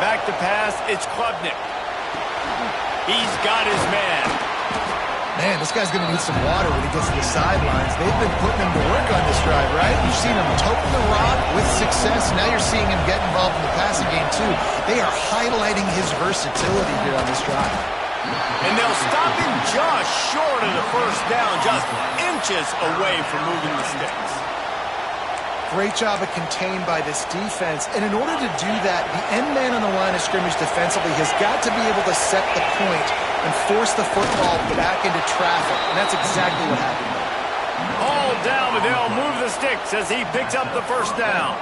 Back to pass, it's Klubnik. He's got his man. Man, this guy's going to need some water when he gets to the sidelines. They've been putting him to work on this drive, right? You've seen him toting the rock with success. Now you're seeing him get involved in the passing game, too. They are highlighting his versatility here on this drive. And they'll stop him just short of the first down, just inches away from moving the sticks. Great job of contained by this defense. And in order to do that, the end man on the line of scrimmage defensively has got to be able to set the point and force the football back into traffic. And that's exactly what happened. All down, but they'll move the sticks as he picks up the first down.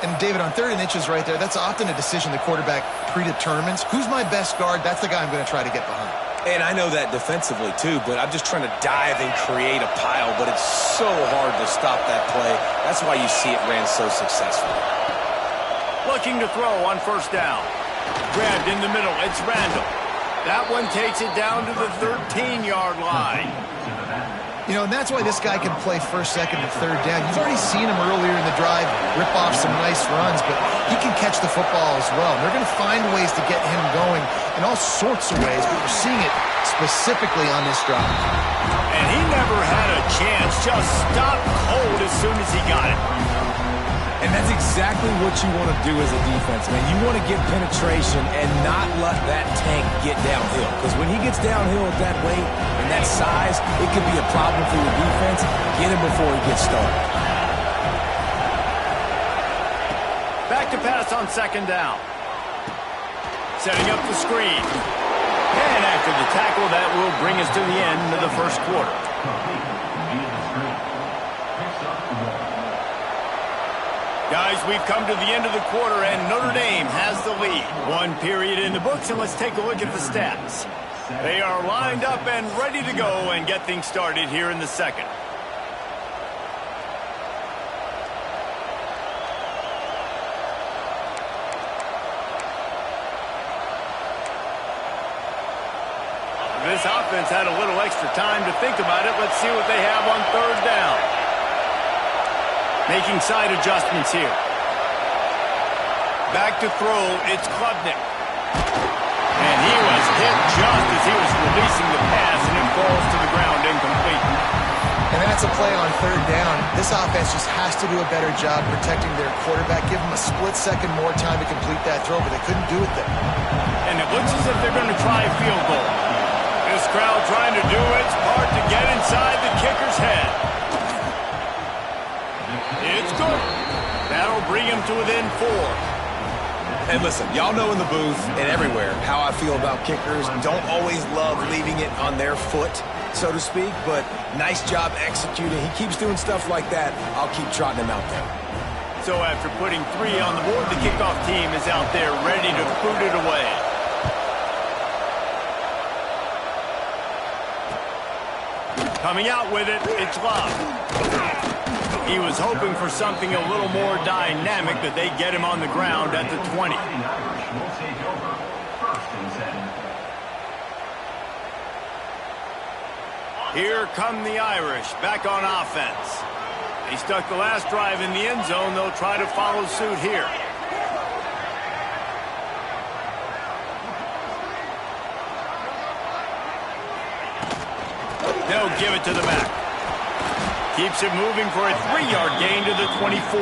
And David, on 3rd and inches right there, that's often a decision the quarterback predetermines. Who's my best guard? That's the guy I'm going to try to get behind. And I know that defensively, too, but I'm just trying to dive and create a pile, but it's so hard to stop that play. That's why you see it ran so successfully. Looking to throw on first down. Grabbed in the middle, it's Randall. That one takes it down to the 13-yard line. You know, and that's why this guy can play 1st, 2nd, and 3rd down. You've already seen him earlier in the drive rip off some nice runs, but he can catch the football as well. And they're going to find ways to get him going in all sorts of ways, but we're seeing it specifically on this drive. And he never had a chance, just stopped cold as soon as he got it. And that's exactly what you want to do as a defense, man. You want to get penetration and not let that tank get downhill. Because when he gets downhill at that weight and that size, it could be a problem for your defense. Get him before he gets started. Back to pass on 2nd down. Setting up the screen. And after the tackle, that will bring us to the end of the first quarter. Guys, we've come to the end of the quarter, and Notre Dame has the lead. 1 period in the books, and let's take a look at the stats. They are lined up and ready to go and get things started here in the second. This offense had a little extra time to think about it. Let's see what they have on 3rd down. Making side adjustments here. Back to throw, it's Klubnik. And he was hit just as he was releasing the pass, and it falls to the ground incomplete. And that's a play on 3rd down. This offense just has to do a better job protecting their quarterback. Give them a split second more time to complete that throw, but they couldn't do it there. And it looks as if they're going to try a field goal. This crowd trying to do its part to get inside the kicker's head. It's good. That'll bring him to within 4. And listen, y'all know in the booth and everywhere how I feel about kickers. Don't always love leaving it on their foot, so to speak, but nice job executing. He keeps doing stuff like that. I'll keep trotting him out there. So after putting 3 on the board, the kickoff team is out there ready to boot it away. Coming out with it, it's Love. He was hoping for something a little more dynamic, but they get him on the ground at the 20. Here come the Irish, back on offense. They stuck the last drive in the end zone. They'll try to follow suit here. They'll give it to the back. Keeps it moving for a 3-yard gain to the 24.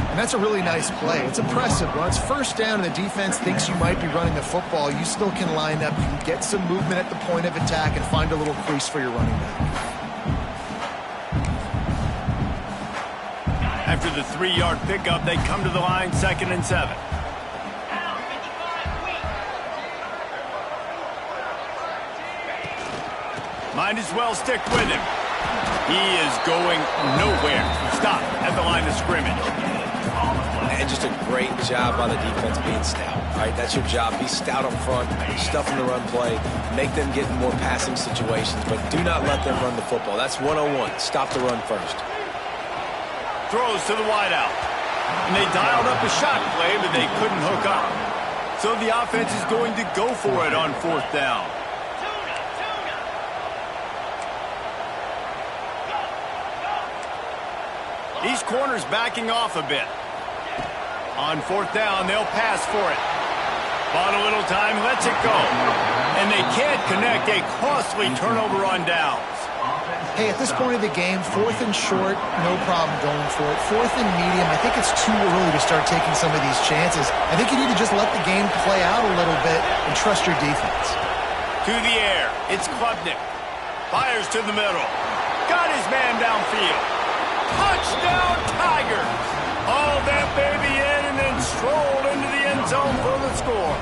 And that's a really nice play. It's impressive. When it's 1st down and the defense thinks you might be running the football, you still can line up. You can get some movement at the point of attack and find a little crease for your running back. After the 3-yard pickup, they come to the line 2nd and 7. Might as well stick with him. He is going nowhere. Stop at the line of scrimmage. And just a great job by the defense being stout. All right, that's your job. Be stout up front, stuff in the run play, make them get in more passing situations, but do not let them run the football. That's 101. Stop the run first. Throws to the wideout. And they dialed up a shot play, but they couldn't hook up. So the offense is going to go for it on 4th down. These corners backing off a bit. On 4th down, they'll pass for it. Bought a little time, lets it go. And they can't connect a costly turnover on downs. Hey, at this point of the game, 4th and short, no problem going for it. 4th and medium, I think it's too early to start taking some of these chances. I think you need to just let the game play out a little bit and trust your defense. To the air, it's Klubnik. Fires to the middle. Got his man downfield. Touchdown, Tigers! Haul that baby in and then stroll into the end zone for the score.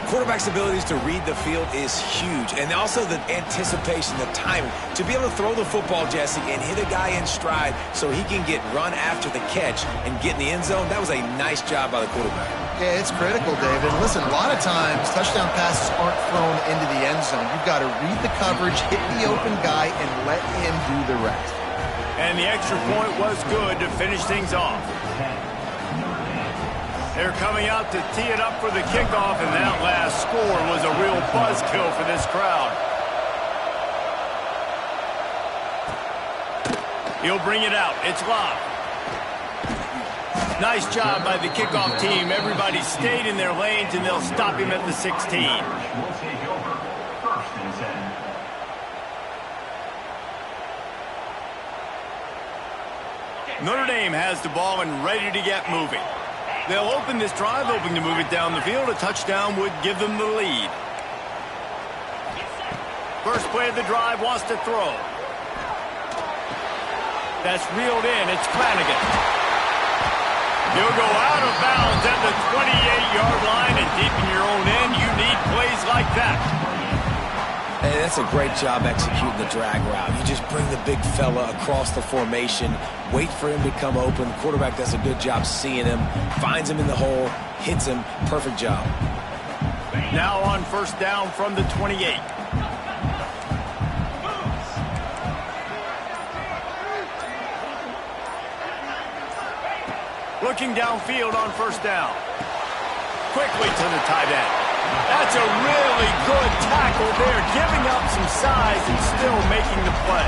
Quarterback's abilities to read the field is huge, and also the anticipation, the timing. To be able to throw the football, Jesse, and hit a guy in stride so he can get run after the catch and get in the end zone, that was a nice job by the quarterback. Yeah, it's critical, David. Listen, a lot of times touchdown passes aren't thrown into the end zone. You've got to read the coverage, hit the open guy, and let him do the rest. And the extra point was good to finish things off. They're coming out to tee it up for the kickoff, and that last score was a real buzzkill for this crowd. He'll bring it out. It's locked. Nice job by the kickoff team. Everybody stayed in their lanes, and they'll stop him at the 16. Will take over 1st and 10. Notre Dame has the ball and ready to get moving. They'll open this drive, hoping to move it down the field. A touchdown would give them the lead. First play of the drive, wants to throw. That's reeled in. It's Flanagan. He'll go out of bounds at the 28-yard line, and deep in your own end, you need plays like that. Hey, that's a great job executing the drag route. You just bring the big fella across the formation, wait for him to come open. The quarterback does a good job seeing him, finds him in the hole, hits him. Perfect job. Now on 1st down from the 28. Looking downfield on 1st down. Quickly to the tight end. That's a really good tackle there, giving up some size and still making the play.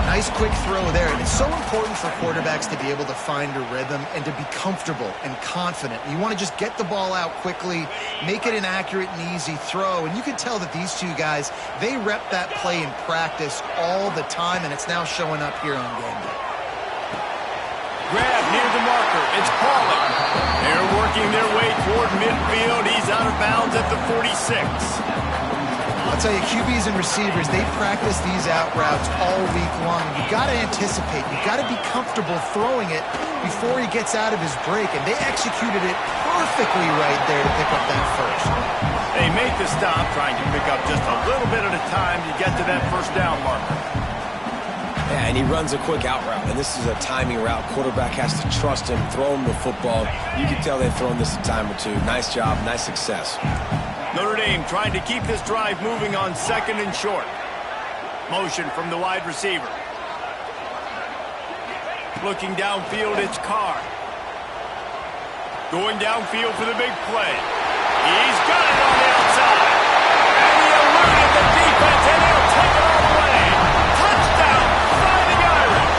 Nice quick throw there, and it's so important for quarterbacks to be able to find a rhythm and to be comfortable and confident. You want to just get the ball out quickly, make it an accurate and easy throw, and you can tell that these two guys, they rep that play in practice all the time, and it's now showing up here on game day. Grab near the marker. It's Pauly. They're working their way toward midfield. He's out of bounds at the 46. I'll tell you, QBs and receivers, they practice these out routes all week long. You've got to anticipate. You've got to be comfortable throwing it before he gets out of his break, and they executed it perfectly right there to pick up that first. They make the stop, trying to pick up just a little bit at a time to get to that 1st down marker. Yeah, and he runs a quick out route, and this is a timing route. Quarterback has to trust him, throw him the football. You can tell they've thrown this a time or two. Nice job, nice success. Notre Dame trying to keep this drive moving on 2nd and short. Motion from the wide receiver. Looking downfield, it's Carr. Going downfield for the big play. He's got it on the outside. And he eluded the defense, and he'll take it all the way. Touchdown, Fighting Irish.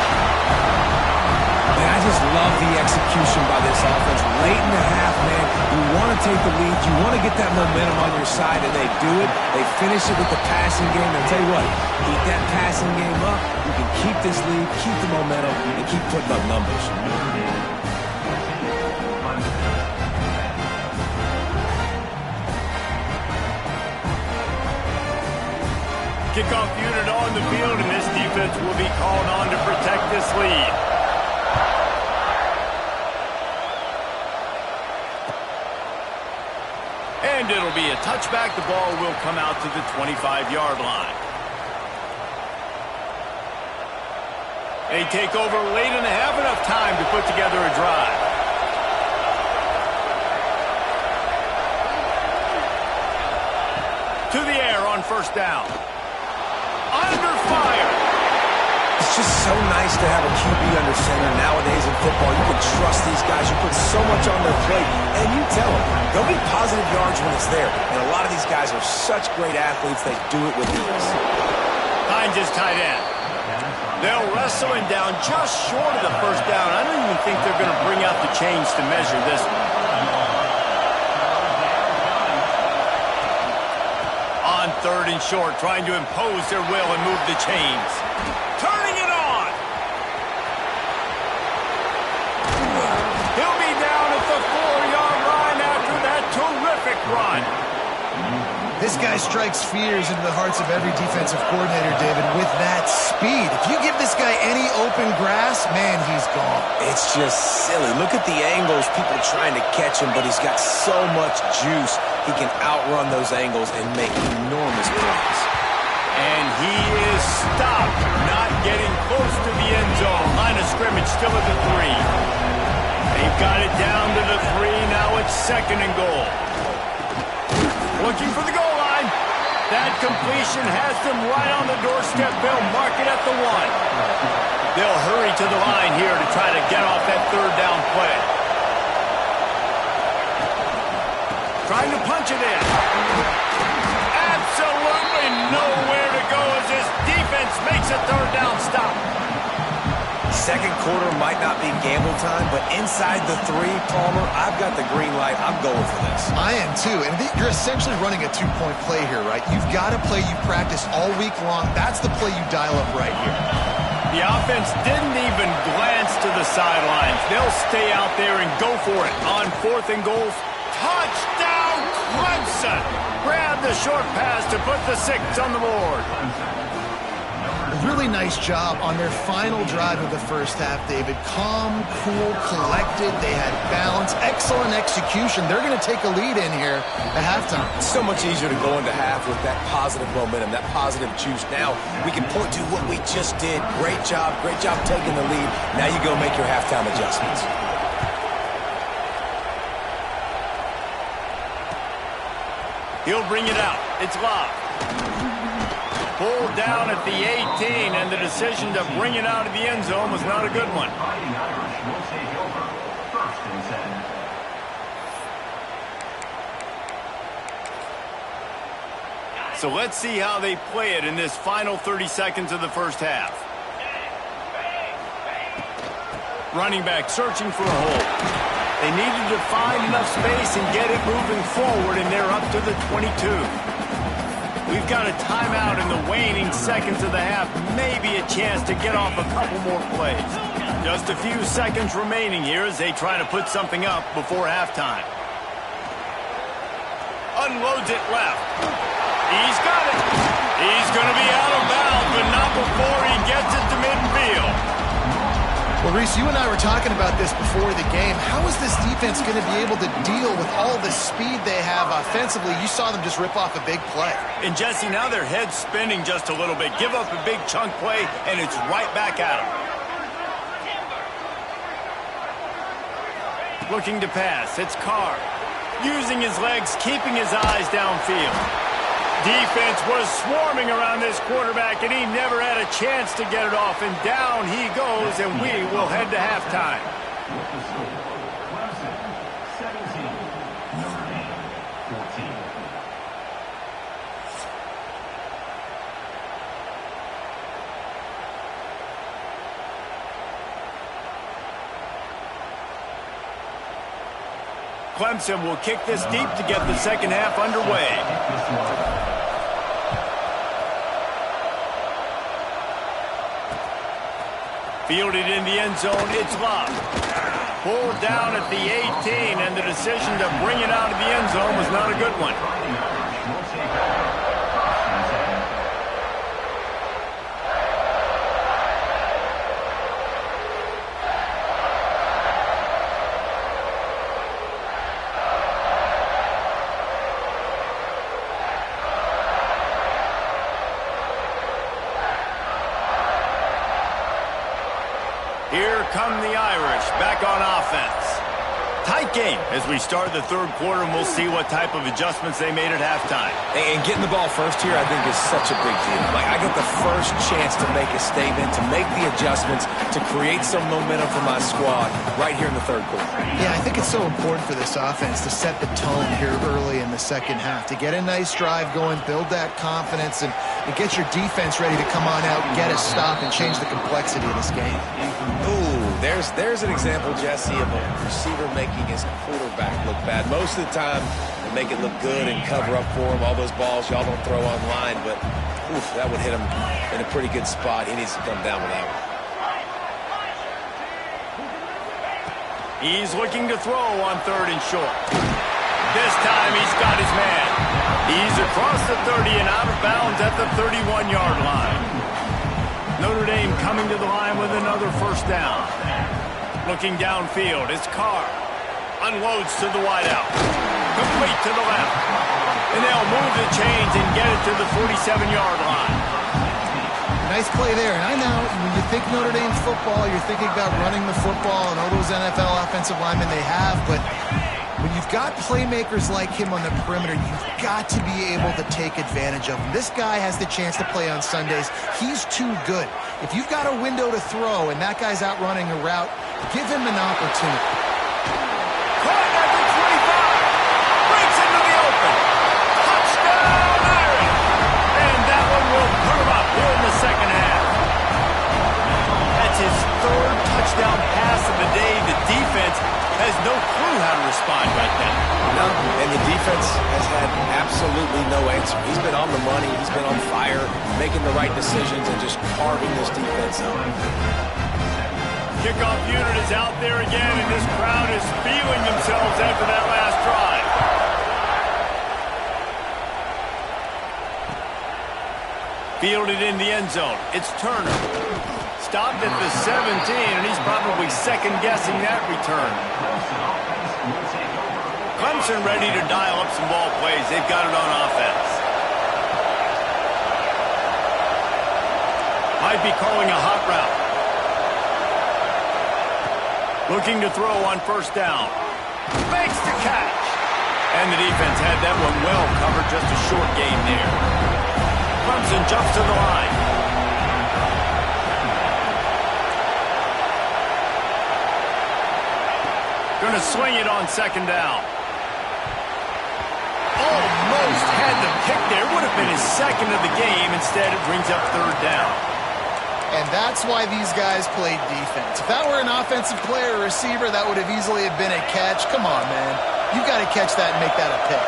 Man, I just love the execution by this offense. Late in the half, man, you want to take the lead. You want to get that momentum on your side, and they do it. They finish it with the passing game. And I'll tell you what, keep that passing game up. You can keep this lead, keep the momentum, and keep putting up numbers. Kickoff unit on the field, and this defense will be called on to protect this lead. And it'll be a touchback. The ball will come out to the 25-yard line. They take over late and have enough time to put together a drive. To the air on first down. Under fire. It's just so nice to have a QB under center nowadays in football. You can trust these guys. You put so much on their plate, and you tell them they'll get positive yards when it's there. And a lot of these guys are such great athletes, they do it with ease. Finds his tight end. They'll wrestle him down just short of the first down. I don't even think they're going to bring out the chains to measure this one. On third and short, trying to impose their will and move the chains. Turning it on. He'll be down at the 4-yard line after that terrific run. This guy strikes fears into the hearts of every defensive coordinator, David, with that speed. If you give this guy any open grass, man, he's gone. It's just silly. Look at the angles, people trying to catch him, but he's got so much juice. He can outrun those angles and make enormous plays. And he is stopped, not getting close to the end zone. Line of scrimmage still at the 3. They've got it down to the 3. Now it's second and goal. Looking for the goal line. That completion has them right on the doorstep. They'll mark it at the 1. They'll hurry to the line here to try to get off that third down play. Trying to punch it in. Absolutely nowhere to go as this defense makes a third down stop. Second quarter might not be gamble time, but inside the 3, Palmer, I've got the green light. I'm going for this. I am too, and you're essentially running a 2-point play here, right? You've got a play you practice all week long. That's the play you dial up right here. The offense didn't even glance to the sidelines. They'll stay out there and go for it on fourth and goal. Touchdown, Clemson! Grab the short pass to put the 6 on the board. Really nice job on their final drive of the first half, David. Calm, cool, collected. They had balance. Excellent execution. They're going to take a lead in here at halftime. It's so much easier to go into half with that positive momentum, that positive juice. Now we can point to what we just did. Great job taking the lead. Now you go make your halftime adjustments. He'll bring it out. It's Love. Pulled down at the 18, and the decision to bring it out of the end zone was not a good one. So let's see how they play it in this final 30 seconds of the first half. Running back searching for a hole. They needed to find enough space and get it moving forward, and they're up to the 22. We've got a timeout in the waning seconds of the half. Maybe a chance to get off a couple more plays. Just a few seconds remaining here as they try to put something up before halftime. Unloads it left. He's got it. He's going to be out of bounds, but not before he gets it to midfield. Well, Reese, you and I were talking about this before the game. How is this defense going to be able to deal with all the speed they have offensively? You saw them just rip off a big play. And, Jesse, now their head's spinning just a little bit. Give up a big chunk play, and it's right back at them. Looking to pass. It's Carr. Using his legs, keeping his eyes downfield. Defense was swarming around this quarterback, and he never had a chance to get it off. And down he goes, and we will head to halftime. Clemson will kick this deep to get the second half underway. Fielded in the end zone, it's Love. Pulled down at the 18, and the decision to bring it out of the end zone was not a good one. game as we start the third quarter, and we'll see what type of adjustments they made at halftime. And getting the ball first here, I think, is such a big deal. Like, I get the first chance to make a statement, to make the adjustments, to create some momentum for my squad right here in the third quarter. Yeah, I think it's so important for this offense to set the tone here early in the second half, to get a nice drive going, build that confidence, and get your defense ready to come on out, get a stop, and change the complexity of this game. Ooh, there's an example, Jesse, of a receiver making his quarterback look bad. Most of the time, they make it look good and cover up for him. All those balls y'all don't throw online, but oof, that would hit him in a pretty good spot. He needs to come down with that one. He's looking to throw on 3rd and short. This time he's got his man. He's across the 30 and out of bounds at the 31-yard line. Notre Dame coming to the line with another first down. Looking downfield, it's Carr. Unloads to the wideout. Complete to the left. And they'll move the chains and get it to the 47-yard line. Nice play there. And I know when you think Notre Dame football, you're thinking about running the football and all those NFL offensive linemen they have, but when you've got playmakers like him on the perimeter, you've got to be able to take advantage of him. This guy has the chance to play on Sundays. He's too good. If you've got a window to throw and that guy's out running a route, give him an opportunity. Caught at the 25. Breaks into the open. Touchdown, Irish. And that one will put him up here in the second half. That's his 3rd touchdown pass of the day. The defense has no clue how to respond right now. No, and the defense has had absolutely no answer. He's been on the money. He's been on fire, making the right decisions and just carving this defense up. Kickoff unit is out there again, and this crowd is feeling themselves after that last drive. Fielded in the end zone. It's Turner. Stopped at the 17, and he's probably second-guessing that return. Clemson ready to dial up some ball plays. They've got it on offense. Might be calling a hot route. Looking to throw on first down. Makes the catch. And the defense had that one well covered. Just a short gain there. Clemson jumps to the line. Going to swing it on second down. Almost had the pick there. Would have been his second of the game. Instead, it brings up 3rd down. And that's why these guys played defense. If that were an offensive player or receiver, that would have easily have been a catch. Come on, man. You've got to catch that and make that a pick.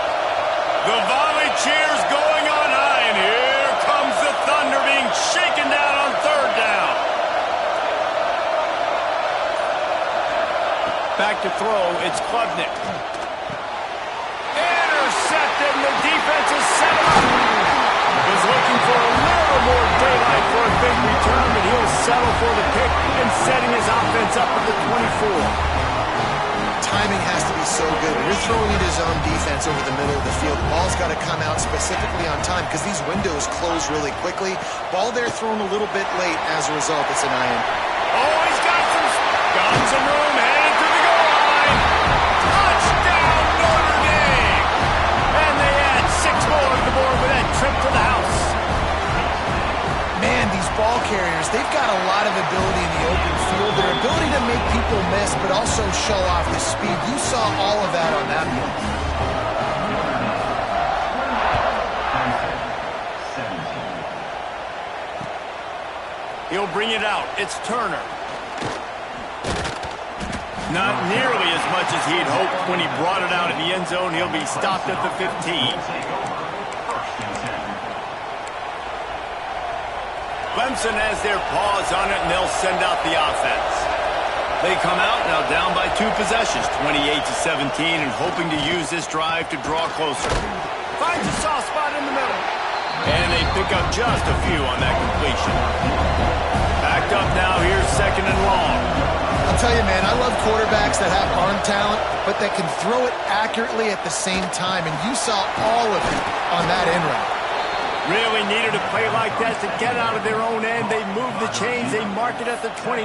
The volley cheers going on high, and here comes the Thunder being shaken down on 3rd down. Back to throw, it's Klubnik. Intercepted, and the defense is set up. Was looking for a little more daylight for a big return, but he'll settle for the pick and setting his offense up at the 24. Timing has to be so good. You're throwing it his own defense over the middle of the field. The ball's got to come out specifically on time because these windows close really quickly. Ball there thrown a little bit late. As a result, it's an IN. Oh, he's got some room, headed to the goal line. Touchdown, Notre Dame! And they add 6 more to the board with that trip to the house. Man, these ball carriers, they've got a lot of ability in the open field. Their ability to make people miss, but also show off the speed. You saw all of that on that one. He'll bring it out. It's Turner. Not nearly as much as he'd hoped when he brought it out in the end zone. He'll be stopped at the 15. Clemson has their paws on it, and they'll send out the offense. They come out now down by 2 possessions, 28-17, and hoping to use this drive to draw closer. Finds a soft spot in the middle. And they pick up just a few on that completion. Backed up now, here's 2nd and long. I'll tell you, man, I love quarterbacks that have arm talent, but that can throw it accurately at the same time, and you saw all of it on that end route. Really needed a play like that to get out of their own end. They move the chains. They mark it at the 29.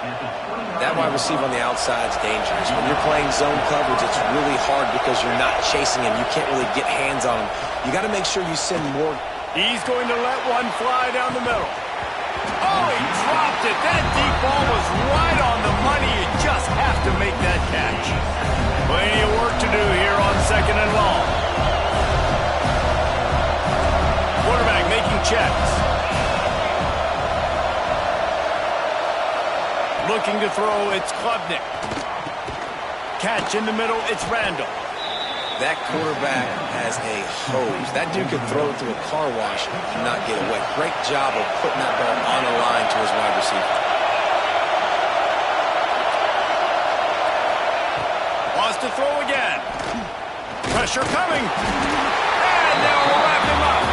That wide receiver on the outside is dangerous. When you're playing zone coverage, it's really hard because you're not chasing him. You can't really get hands on him. You got to make sure you send more. He's going to let one fly down the middle. Oh, he dropped it. That deep ball was right on the money. You just have to make that catch. Plenty of work to do here on 2nd and long. Quarterback making checks. Looking to throw, it's Klubnik. Catch in the middle, it's Randall. That quarterback has a hose. That dude could throw it through a car wash and not get away. Great job of putting that ball on the line to his wide receiver. Wants to throw again. Pressure coming. And now we'll wrap him up.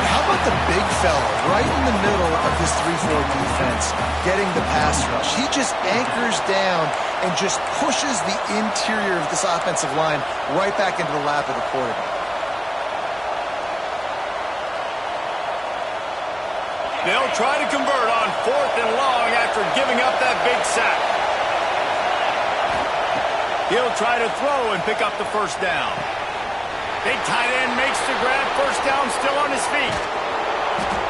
How about the big fella right in the middle of this 3-4 defense getting the pass rush? He just anchors down and just pushes the interior of this offensive line right back into the lap of the quarterback. They'll try to convert on 4th and long after giving up that big sack. He'll try to throw and pick up the first down. Big tight end makes the grab. First down, still on his feet.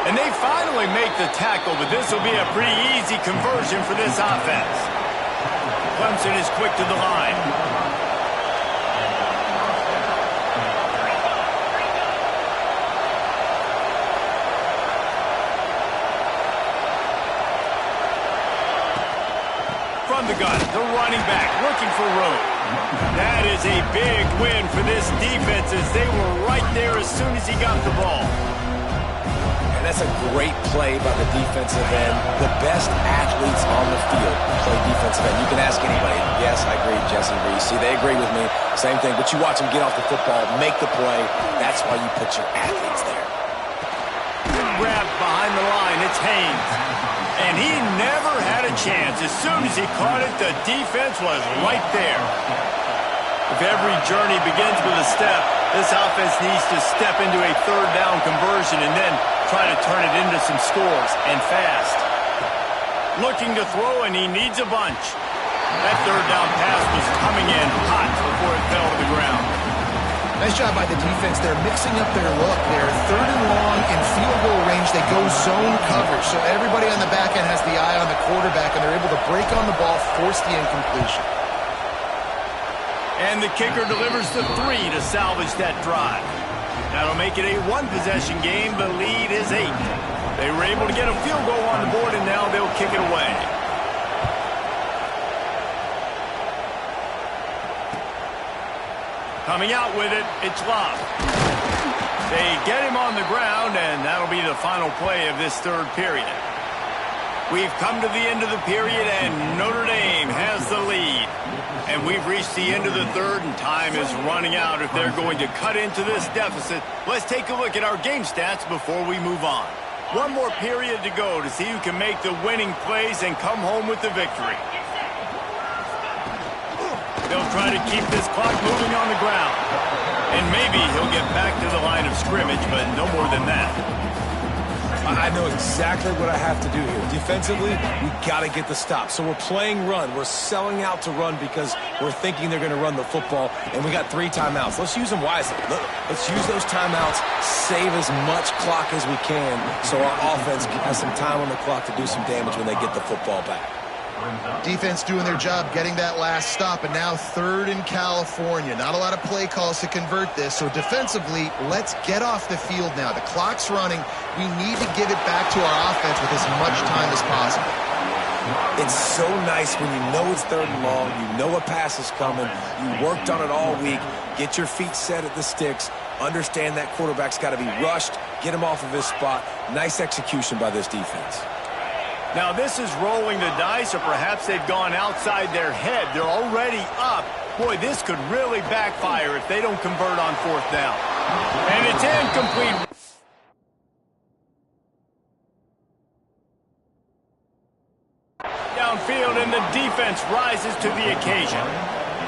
And they finally make the tackle, but this will be a pretty easy conversion for this offense. Clemson is quick to the line. From the gun, the running back looking for room. That is a big win for this defense as they were right there as soon as he got the ball. And that's a great play by the defensive end. The best athletes on the field play defensive end. You can ask anybody. Yes, I agree, Jesse Reese. See, they agree with me. Same thing. But you watch them get off the football, make the play. That's why you put your athletes there. Grab behind the line. It's Haynes. And he never had a chance. As soon as he caught it, the defense was right there. If every journey begins with a step, this offense needs to step into a 3rd down conversion and then try to turn it into some scores, and fast. Looking to throw, and he needs a bunch. That 3rd down pass was coming in hot before it fell to the ground. Nice job by the defense. They're mixing up their look. They're 3rd and long in field goal range. They go zone coverage. So everybody on the back end has the eye on the quarterback, and they're able to break on the ball, force the incompletion. And the kicker delivers the 3 to salvage that drive. That'll make it a 1-possession game. The lead is 8. They were able to get a field goal on the board, and now they'll kick it away. Coming out with it, it's Love. They get him on the ground, and that'll be the final play of this 3rd period. We've come to the end of the period, and Notre Dame has the lead. And we've reached the end of the 3rd, and time is running out if they're going to cut into this deficit. Let's take a look at our game stats before we move on. One more period to go to see who can make the winning plays and come home with the victory. They'll try to keep this clock moving on the ground. And maybe he'll get back to the line of scrimmage, but no more than that. I know exactly what I have to do here. Defensively, we got to get the stop. So we're playing run. We're selling out to run because we're thinking they're going to run the football, and we got 3 timeouts. Let's use them wisely. Let's use those timeouts, save as much clock as we can so our offense has some time on the clock to do some damage when they get the football back. Defense doing their job, getting that last stop, and now 3rd in California. Not a lot of play calls to convert this, so defensively, let's get off the field now. The clock's running. We need to give it back to our offense with as much time as possible. It's so nice when you know it's 3rd and long, you know a pass is coming, you worked on it all week, get your feet set at the sticks, understand that quarterback's got to be rushed, get him off of his spot. Nice execution by this defense. Now this is rolling the dice, or perhaps they've gone outside their head. They're already up. Boy, this could really backfire if they don't convert on 4th down. And it's incomplete. Downfield, and the defense rises to the occasion.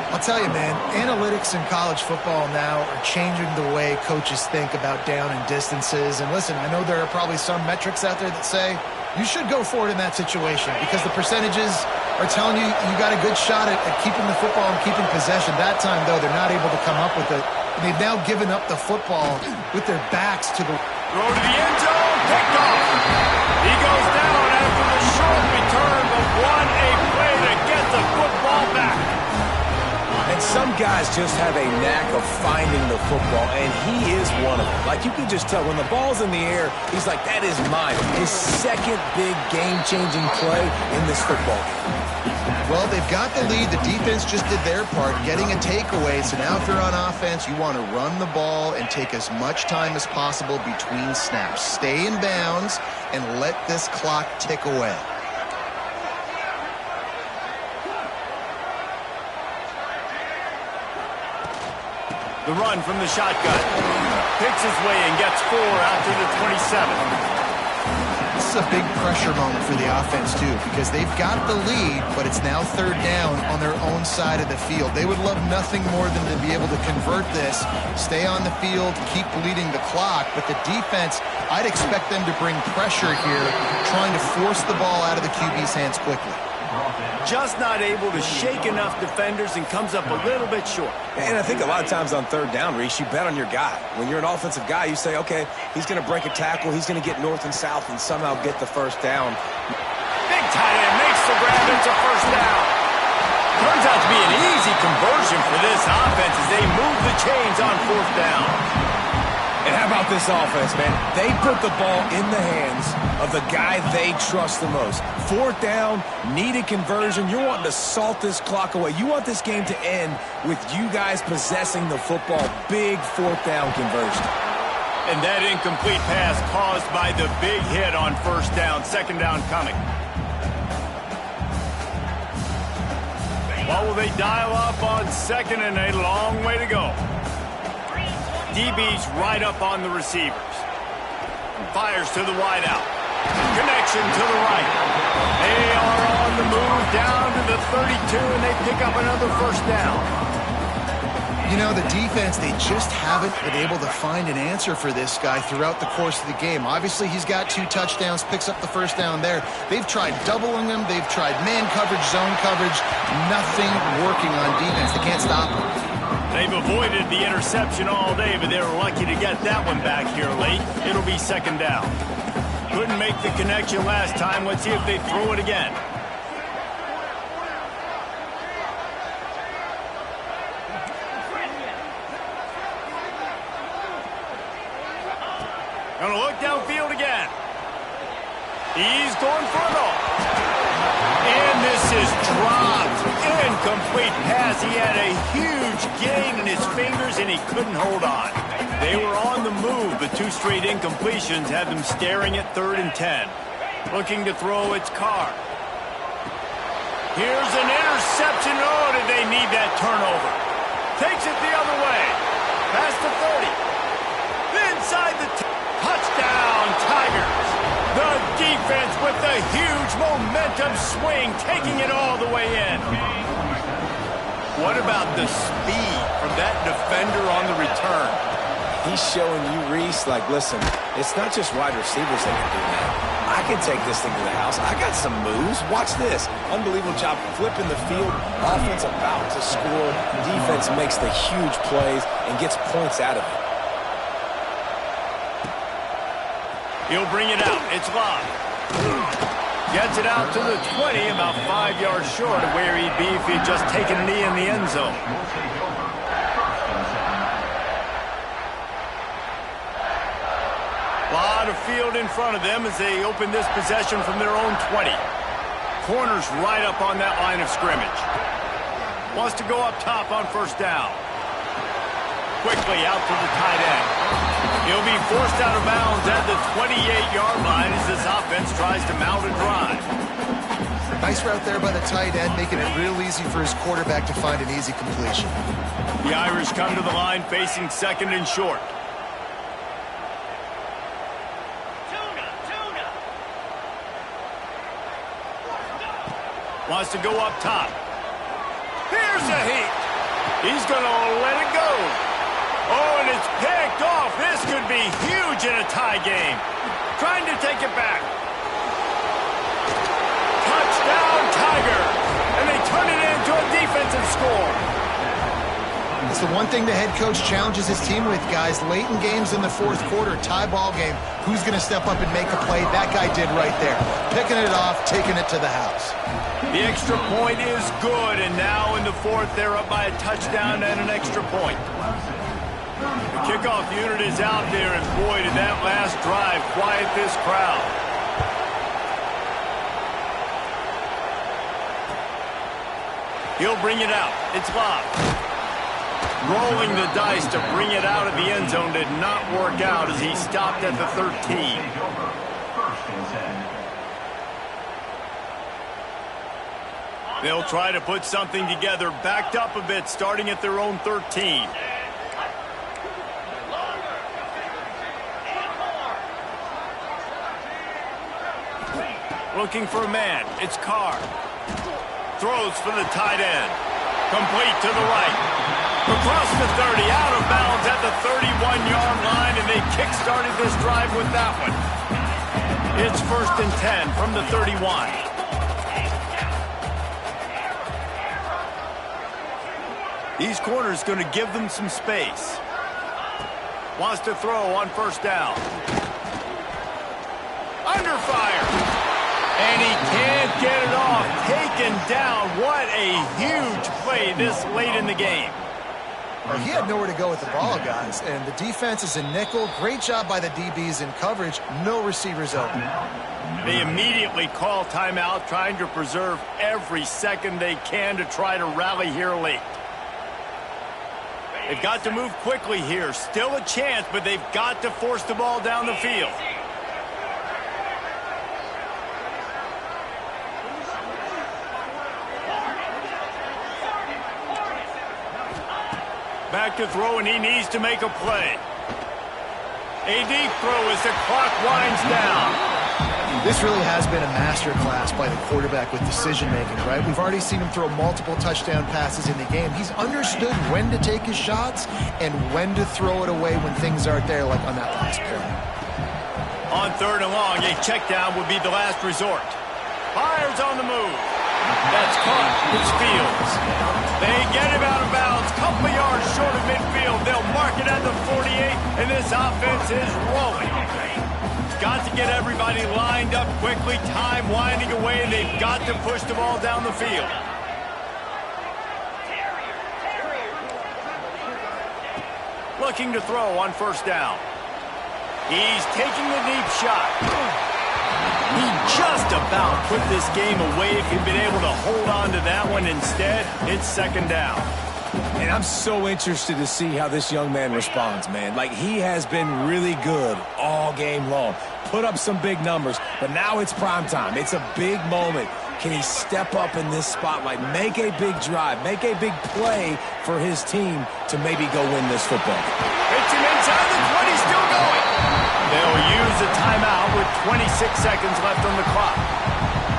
I'll tell you, man, analytics in college football now are changing the way coaches think about down and distances. And listen, I know there are probably some metrics out there that say You should go for it in that situation because the percentages are telling you you got a good shot at keeping the football and keeping possession. That time, though, they're not able to come up with it. And they've now given up the football with their backs to the... Throw to the end zone, picked off. He goes down after the short return, but won a play to get the football back. And some guys just have a knack of finding the football, and he is one of them. Like, you can just tell when the ball's in the air, he's like, that is mine. His second big game-changing play in this football game. Well, they've got the lead. The defense just did their part, getting a takeaway. So now if you're on offense, you want to run the ball and take as much time as possible between snaps. Stay in bounds and let this clock tick away. The run from the shotgun. Picks his way and gets 4 after the 27. This is a big pressure moment for the offense, too, because they've got the lead, but it's now third down on their own side of the field. They would love nothing more than to be able to convert this, stay on the field, keep bleeding the clock, but the defense, I'd expect them to bring pressure here, trying to force the ball out of the QB's hands quickly. Just not able to shake enough defenders and comes up a little bit short. And I think a lot of times on third down, Reese, you bet on your guy. When you're an offensive guy, you say, okay, he's going to break a tackle, he's going to get north and south and somehow get the first down. Big tight end makes the grab, it's a first down. Turns out to be an easy conversion for this offense as they move the chains on fourth down. And how about this offense, man? They put the ball in the hands of the guy they trust the most. Fourth down, needed conversion. You're wanting to salt this clock away. You want this game to end with you guys possessing the football. Big fourth down conversion. And that incomplete pass caused by the big hit on first down. Second down coming. What will they dial up on second and a long way to go? DB's right up on the receivers. Fires to the wideout. Connection to the right. They are on the move down to the 32, and they pick up another first down. You know, the defense, they just haven't been able to find an answer for this guy throughout the course of the game. Obviously, he's got 2 touchdowns, picks up the first down there. They've tried doubling him. They've tried man coverage, zone coverage. Nothing working on defense. They can't stop him. They've avoided the interception all day, but they were lucky to get that one back here late. It'll be second down. Couldn't make the connection last time. Let's see if they throw it again. Gonna look downfield again. He's going for it all. And this is dropped. Incomplete pass. He had a huge gain in his fingers, and he couldn't hold on. They were on the move, but 2 straight incompletions had them staring at 3rd and 10. Looking to throw its car. Here's an interception. Oh, did they need that turnover? Takes it the other way. Past the 30. Inside the touchdown, Tigers. The defense with the huge momentum swing, taking it all the way in. What about the speed from that defender on the return? He's showing you, Reese, like, listen, it's not just wide receivers that can do that. I can take this thing to the house. I got some moves. Watch this. Unbelievable job flipping the field. Offense about to score. Defense makes the huge plays and gets points out of it. He'll bring it out. It's Love. Gets it out to the 20, about 5 yards short of where he'd be if he'd just taken a knee in the end zone. Lot of field in front of them as they open this possession from their own 20. Corner's right up on that line of scrimmage. Wants to go up top on first down. Quickly out to the tight end. He'll be forced out of bounds at the 28-yard line as this offense tries to mount a drive. Nice route there by the tight end, making it real easy for his quarterback to find an easy completion. The Irish come to the line facing second and short. Wants to go up top. Here's a heat. He's going to let it go. Oh, and it's picked off. This could be huge in a tie game. Trying to take it back. score. It's the one thing the head coach challenges his team with, guys. Late in games in the fourth quarter, tie ball game, who's going to step up and make a play? That guy did right there. Picking it off, taking it to the house. The extra point is good, and now in the fourth, they're up by a touchdown and an extra point. The kickoff unit is out there, and boy, did that last drive quiet this crowd. He'll bring it out. It's locked. Rolling the dice to bring it out of the end zone did not work out as he stopped at the 13. They'll try to put something together, backed up a bit, starting at their own 13. Looking for a man. It's Carr. Throws for the tight end. Complete to the right. Across the 30, out of bounds at the 31-yard line, and they kick-started this drive with that one. It's 1st and 10 from the 31. These corners going to give them some space. Wants to throw on 1st down. Under fire. And he can't get it off. Taken down. What a huge play this late in the game. Well, he had nowhere to go with the ball, guys. And the defense is a nickel. Great job by the DBs in coverage. No receivers open. They immediately call timeout, trying to preserve every second they can to try to rally here late. They've got to move quickly here. Still a chance, but they've got to force the ball down the field. Back to throw, and he needs to make a play. A deep throw as the clock winds down. This really has been a master class by the quarterback with decision-making, right? We've already seen him throw multiple touchdown passes in the game. He's understood when to take his shots and when to throw it away when things aren't there, like on that last play. On 3rd and long, a check down would be the last resort. Fires on the move. That's caught. It's Fields. They get him out of bounds. Couple yards short of midfield. They'll mark it at the 48, and this offense is rolling. Got to get everybody lined up quickly. Time winding away, and they've got to push the ball down the field. Looking to throw on 1st down. He's taking the deep shot. He just about put this game away if he'd been able to hold on to that one. Instead, it's 2nd down. And I'm so interested to see how this young man responds, man. Like, he has been really good all game long. Put up some big numbers, but now it's prime time. It's a big moment. Can he step up in this spotlight, make a big drive, make a big play for his team to maybe go win this football? It's him inside the 20, still going. They'll use a timeout with 26 seconds left on the clock.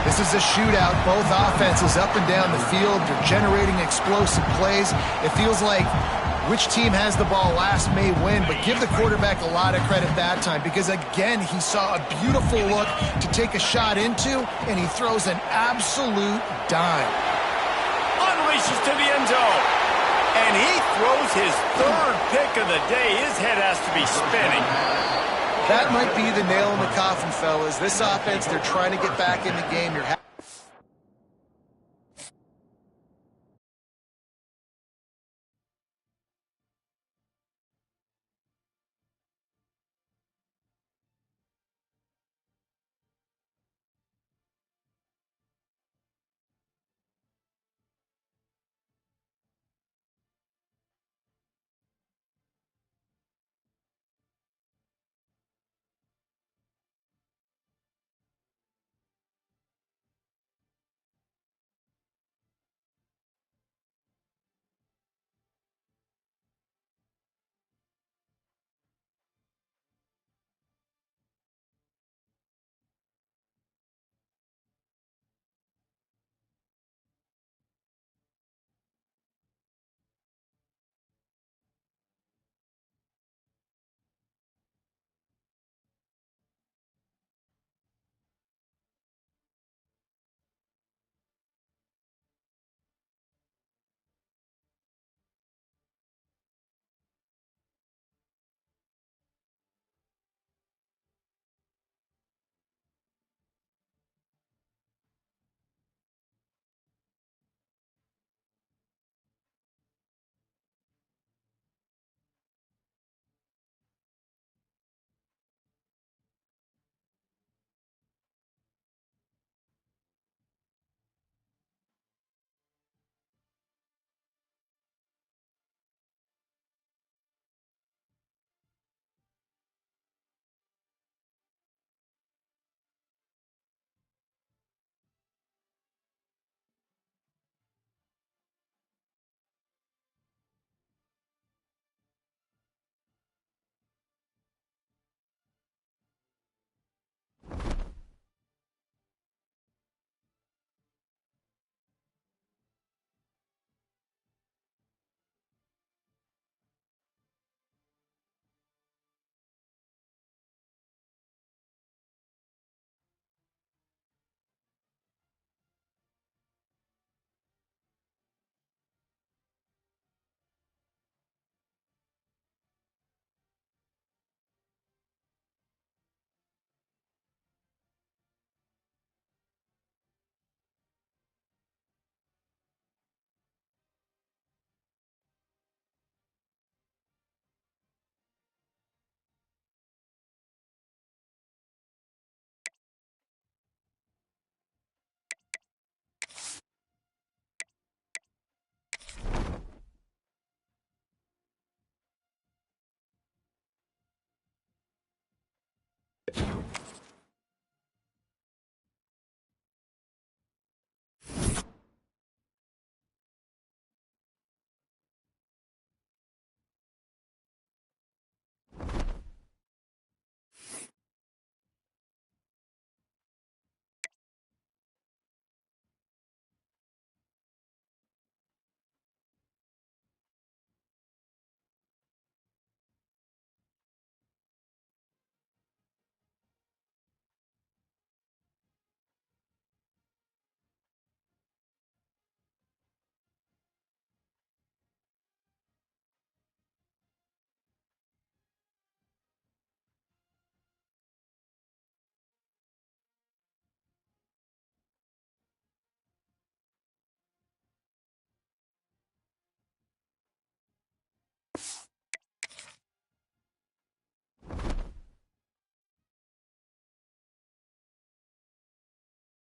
This is a shootout. Both offenses up and down the field. They're generating explosive plays. It feels like which team has the ball last may win, but give the quarterback a lot of credit that time because, again, he saw a beautiful look to take a shot into, and he throws an absolute dime. Unleashes to the end zone. And he throws his 3rd pick of the day. His head has to be spinning. That might be the nail in the coffin, fellas. This offense, they're trying to get back in the game. You're it.